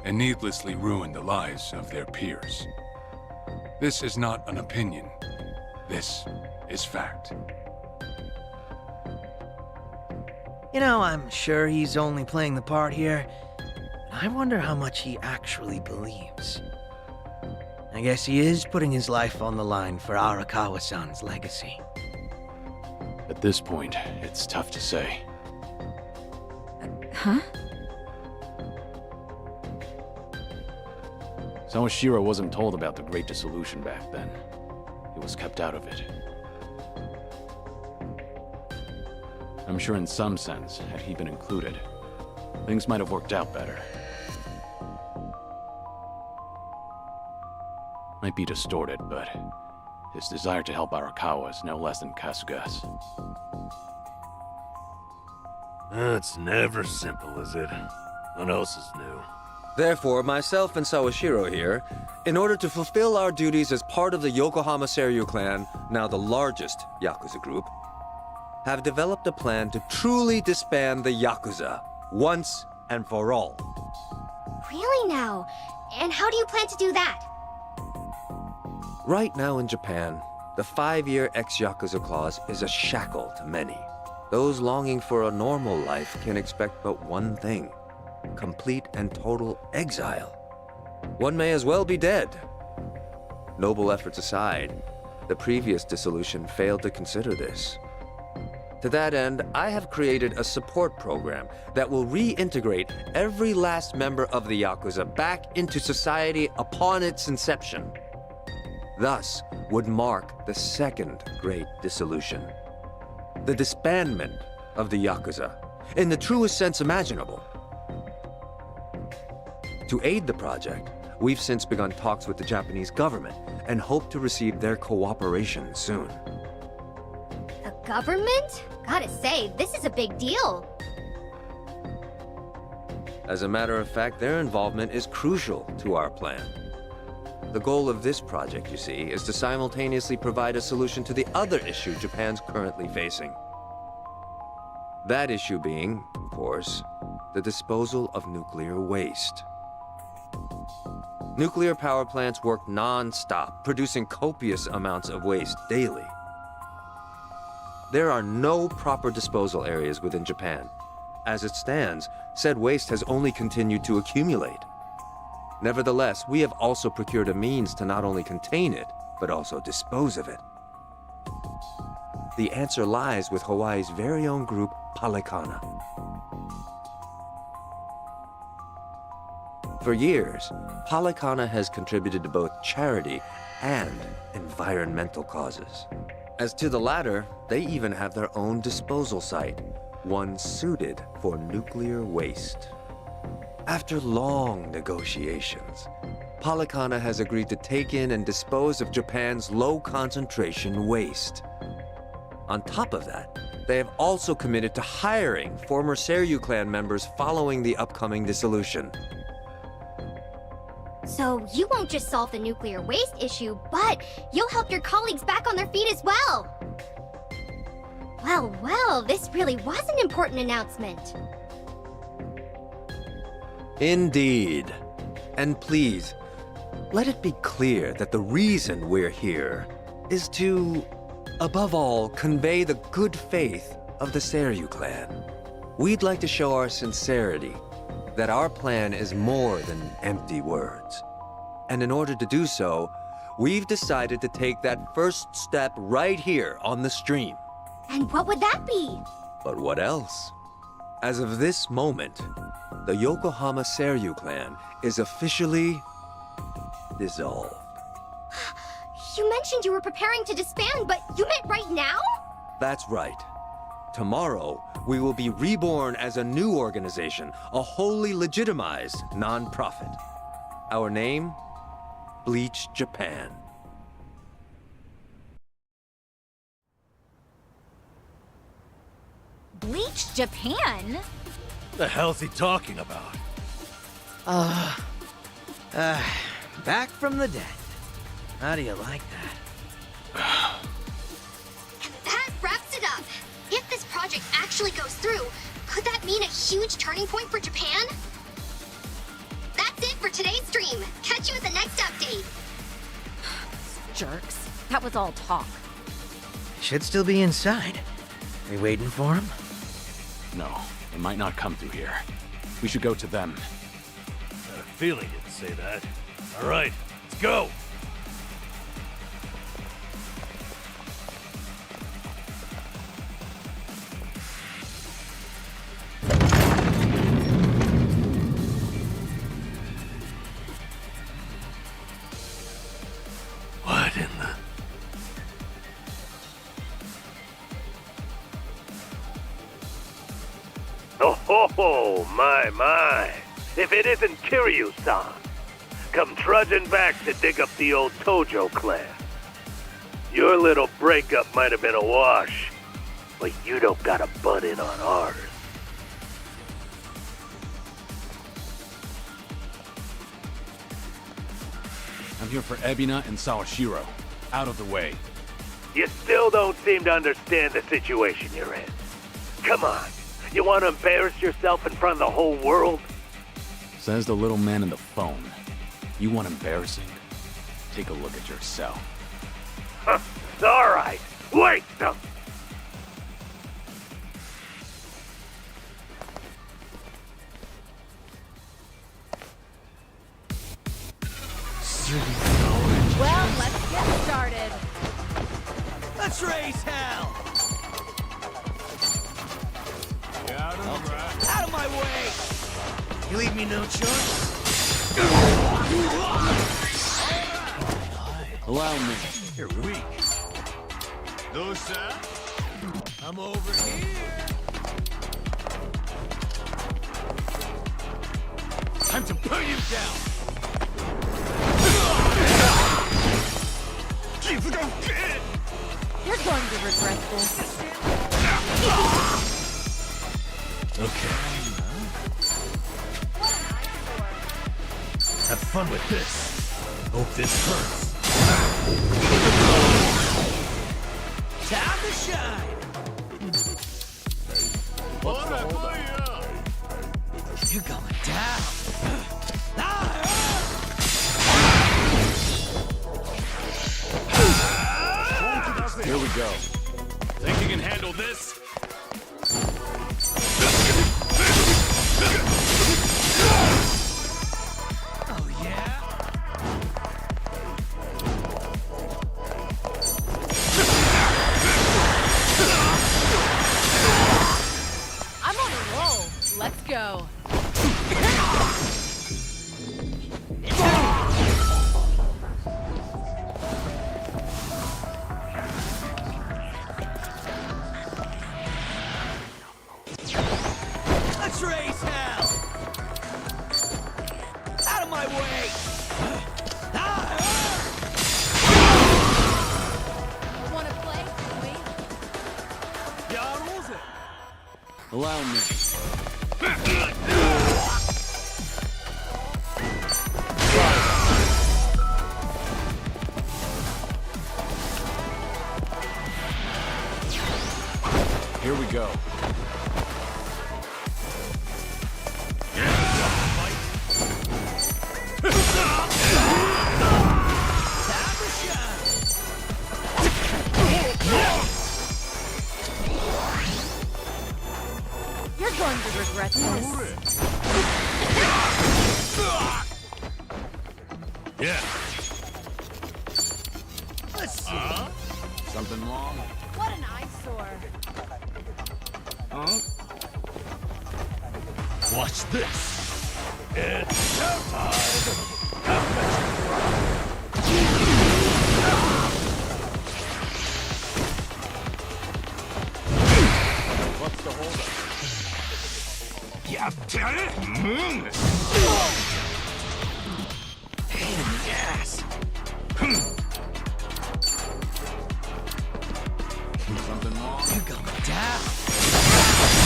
and needlessly ruined the lives of their peers. This is not an opinion. This is fact. You know, I'm sure he's only playing the part here. I wonder how much he actually believes. I guess he is putting his life on the line for Arakawa-san's legacy. At this point, it's tough to say. Huh? Sawashiro wasn't told about the Great Dissolution back then. He was kept out of it. I'm sure in some sense, had he been included, things might have worked out better. Might be distorted, but his desire to help Arakawa is no less than Kasuga's. It's never simple, is it? What else is new? Therefore, myself and Sawashiro here, in order to fulfill our duties as part of the Yokohama Seiryu clan, now the largest Yakuza group, have developed a plan to truly disband the Yakuza, once and for all. Really now? And how do you plan to do that? Right now in Japan, the 5-year ex-Yakuza clause is a shackle to many. Those longing for a normal life can expect but one thing: complete and total exile. One may as well be dead. Noble efforts aside, the previous dissolution failed to consider this. To that end, I have created a support program that will reintegrate every last member of the Yakuza back into society upon its inception. Thus would mark the second great dissolution. The disbandment of the Yakuza, in the truest sense imaginable. To aid the project, we've since begun talks with the Japanese government and hope to receive their cooperation soon. The government? Gotta say, this is a big deal. As a matter of fact, their involvement is crucial to our plan. The goal of this project, you see, is to simultaneously provide a solution to the other issue Japan's currently facing. That issue being, of course, the disposal of nuclear waste. Nuclear power plants work non-stop, producing copious amounts of waste daily. There are no proper disposal areas within Japan. As it stands, said waste has only continued to accumulate. Nevertheless, we have also procured a means to not only contain it, but also dispose of it. The answer lies with Hawaii's very own group, Palekana. For years, Palekana has contributed to both charity and environmental causes. As to the latter, they even have their own disposal site, one suited for nuclear waste. After long negotiations, Palekana has agreed to take in and dispose of Japan's low-concentration waste. On top of that, they have also committed to hiring former Seiryu clan members following the upcoming dissolution. So you won't just solve the nuclear waste issue, but you'll help your colleagues back on their feet as well. Well, this really was an important announcement. Indeed. And please, let it be clear that the reason we're here is to, above all, convey the good faith of the Seiryu clan. We'd like to show our sincerity, that our plan is more than empty words. And in order to do so, we've decided to take that first step right here on the stream. And what would that be? But what else? As of this moment, the Yokohama Seiryu clan is officially dissolved. You mentioned you were preparing to disband, but you meant right now? That's right. Tomorrow, we will be reborn as a new organization, a wholly legitimized non-profit. Our name? Bleach Japan. Bleach Japan? The hell's he talking about? Back from the dead. How do you like that? That wraps it up. If this project actually goes through, could that mean a huge turning point for Japan? That's it for today's stream. Catch you at the next update. Jerks. That was all talk. Should still be inside. We waiting for him? No, they might not come through here. We should go to them. Had a feeling you'd say that. All right, let's go. What in the... Oh, my. If it isn't Kiryu-san, come trudging back to dig up the old Tojo clan. Your little breakup might have been a wash, but you don't gotta butt in on ours. I'm here for Ebina and Sawashiro. Out of the way. You still don't seem to understand the situation you're in. Come on, you want to embarrass yourself in front of the whole world? Says the little man in the phone. You want embarrassing? Take a look at yourself. Huh, all right, wait some. Well, let's get started. Let's raise hell! Out of my way! You leave me no choice. Allow me. You're weak. No, sir. I'm over here. Time to put you down! You're going to regret this. Okay. Have fun with this. Hope this hurts. Time to shine! What's the holdup? You're going down. Here we go. Think you can handle this? Oh, yeah? I'm on a roll. Let's go. Let's raise hell! Out of my way! Want to play? Allow me. Here we go. You're going to regret this. Yeah. Let's see. Something wrong? What an eyesore. Huh? Watch this. It's showtime. What's the holdup? Pain in the ass. Something wrong? You're going down.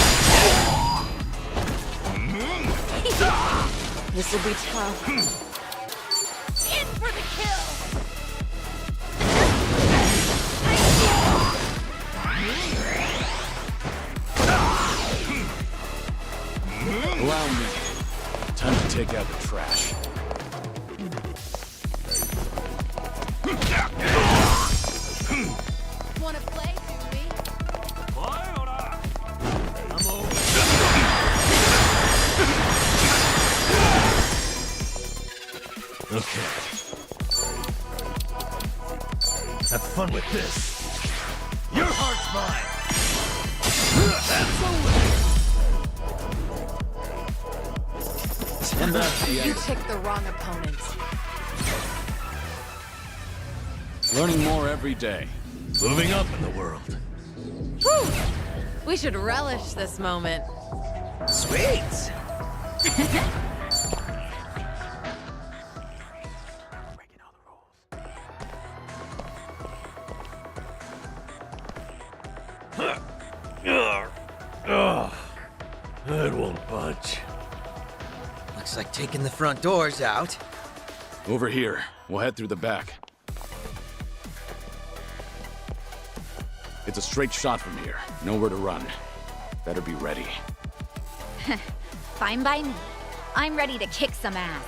This'll be tough. In for the kill! Allow me. Time to take out the trash. Wanna play, do we? Okay. Have fun with this. Your heart's mine. And that's the You end. picked the wrong opponent. Learning more every day. Moving up in the world. Whew! We should relish this moment. Sweet! Ugh. It won't budge. Looks like taking the front doors out. Over here. We'll head through the back. It's a straight shot from here. Nowhere to run. Better be ready. Fine by me. I'm ready to kick some ass.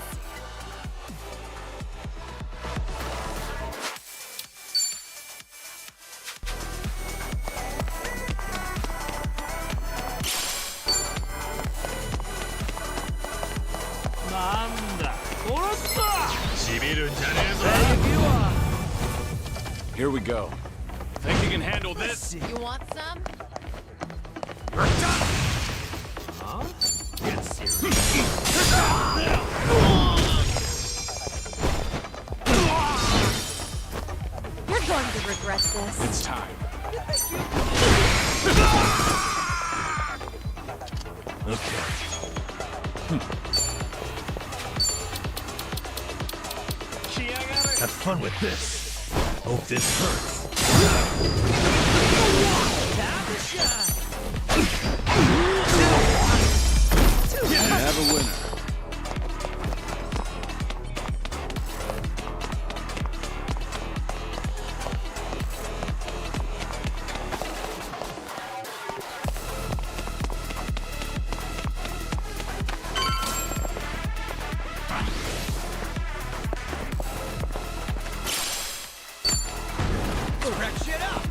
Here we go. Think you can handle this? You want some? Get serious. You're going to regret this. It's time. Okay. Have fun with this. Hope this hurts. Have a winner. Wreck shit up!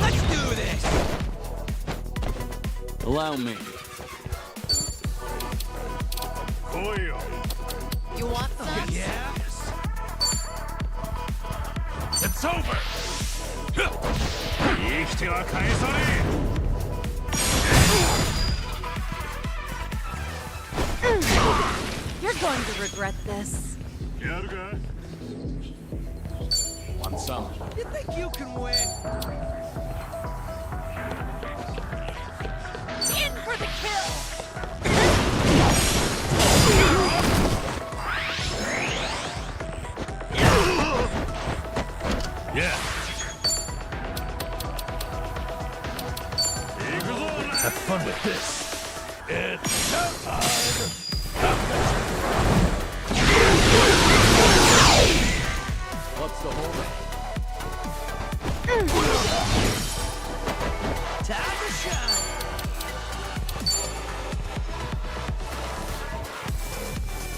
Let's do this! Allow me. You want some? Yeah? It's over. You're going to regret this. Want some? You think you can win? In for the kill! Yeah. Have fun with this. It's showtime. What's the whole thing? Time to shine!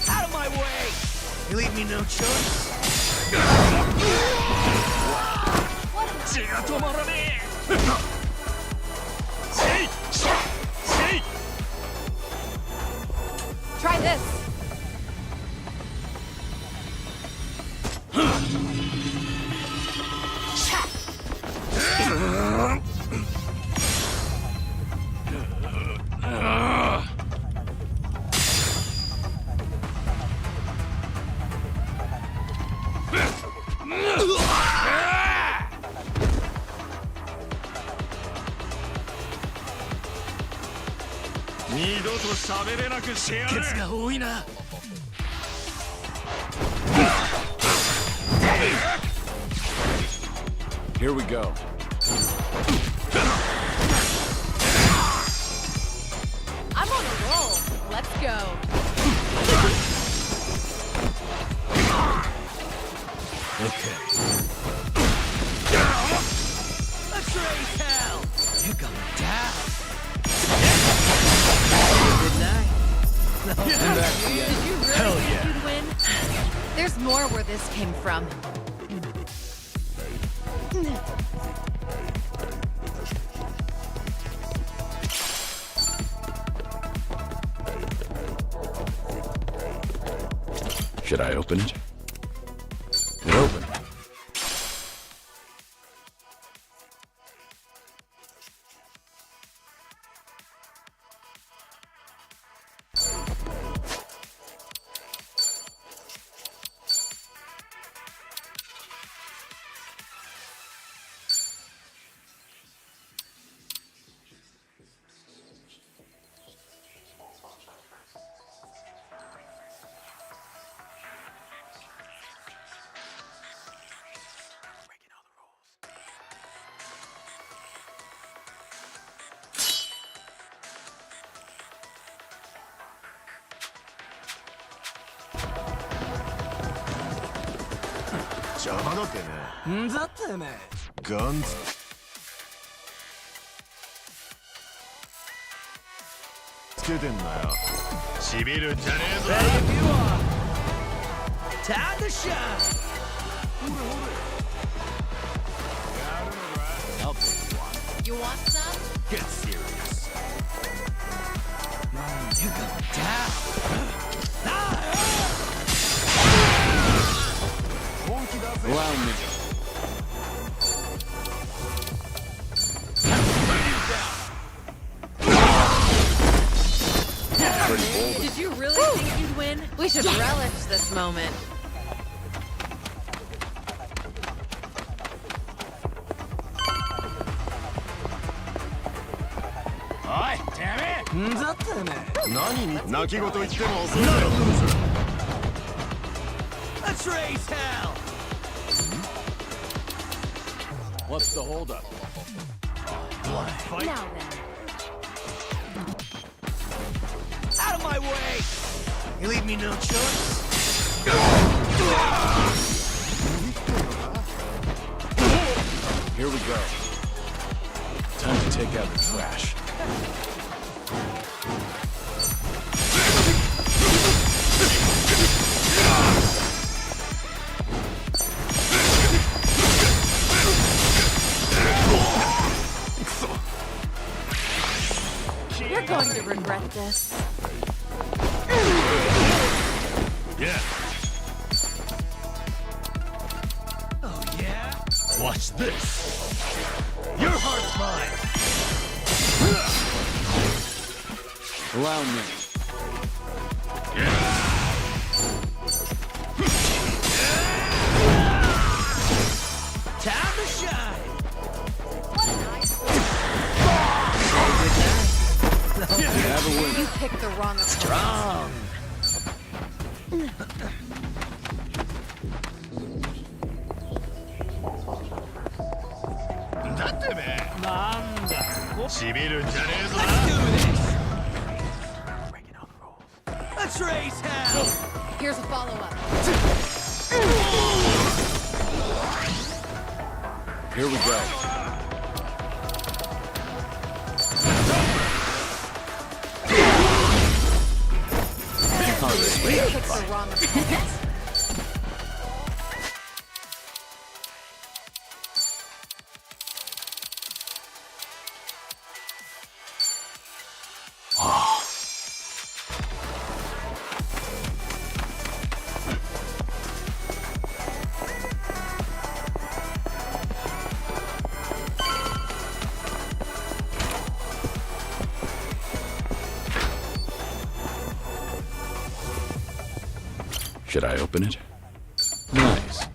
Out of my way! You leave me no choice. Try this. Here we go. I'm on a roll. Let's go. Okay. Let's raise hell! You're going down. Good night. Did you really Hell think yeah. you'd win? There's more where this came from. Should I open it? It opened. Guns? Ready if you are. Time to shine. I'll pick one. You want some? Get serious. You're going down. Allow me. Did you really think you'd win? We should relish this moment. Let's raise hell. What's the holdup? Fight. Now then. Out of my way. You leave me no choice. Here we go. Time to take out the trash. You're going to regret this. Yeah. Oh, yeah? Watch this. Your heart's mine. Allow me. Time to shine. Have a win. You picked the wrong opponent. Strong. Let's raise hell. Here's a follow-up. Here we go. You picked the wrong opponent. Should I open it? Nice.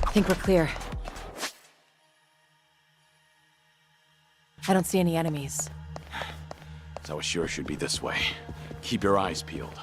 I think we're clear. I don't see any enemies. So it sure should be this way. Keep your eyes peeled.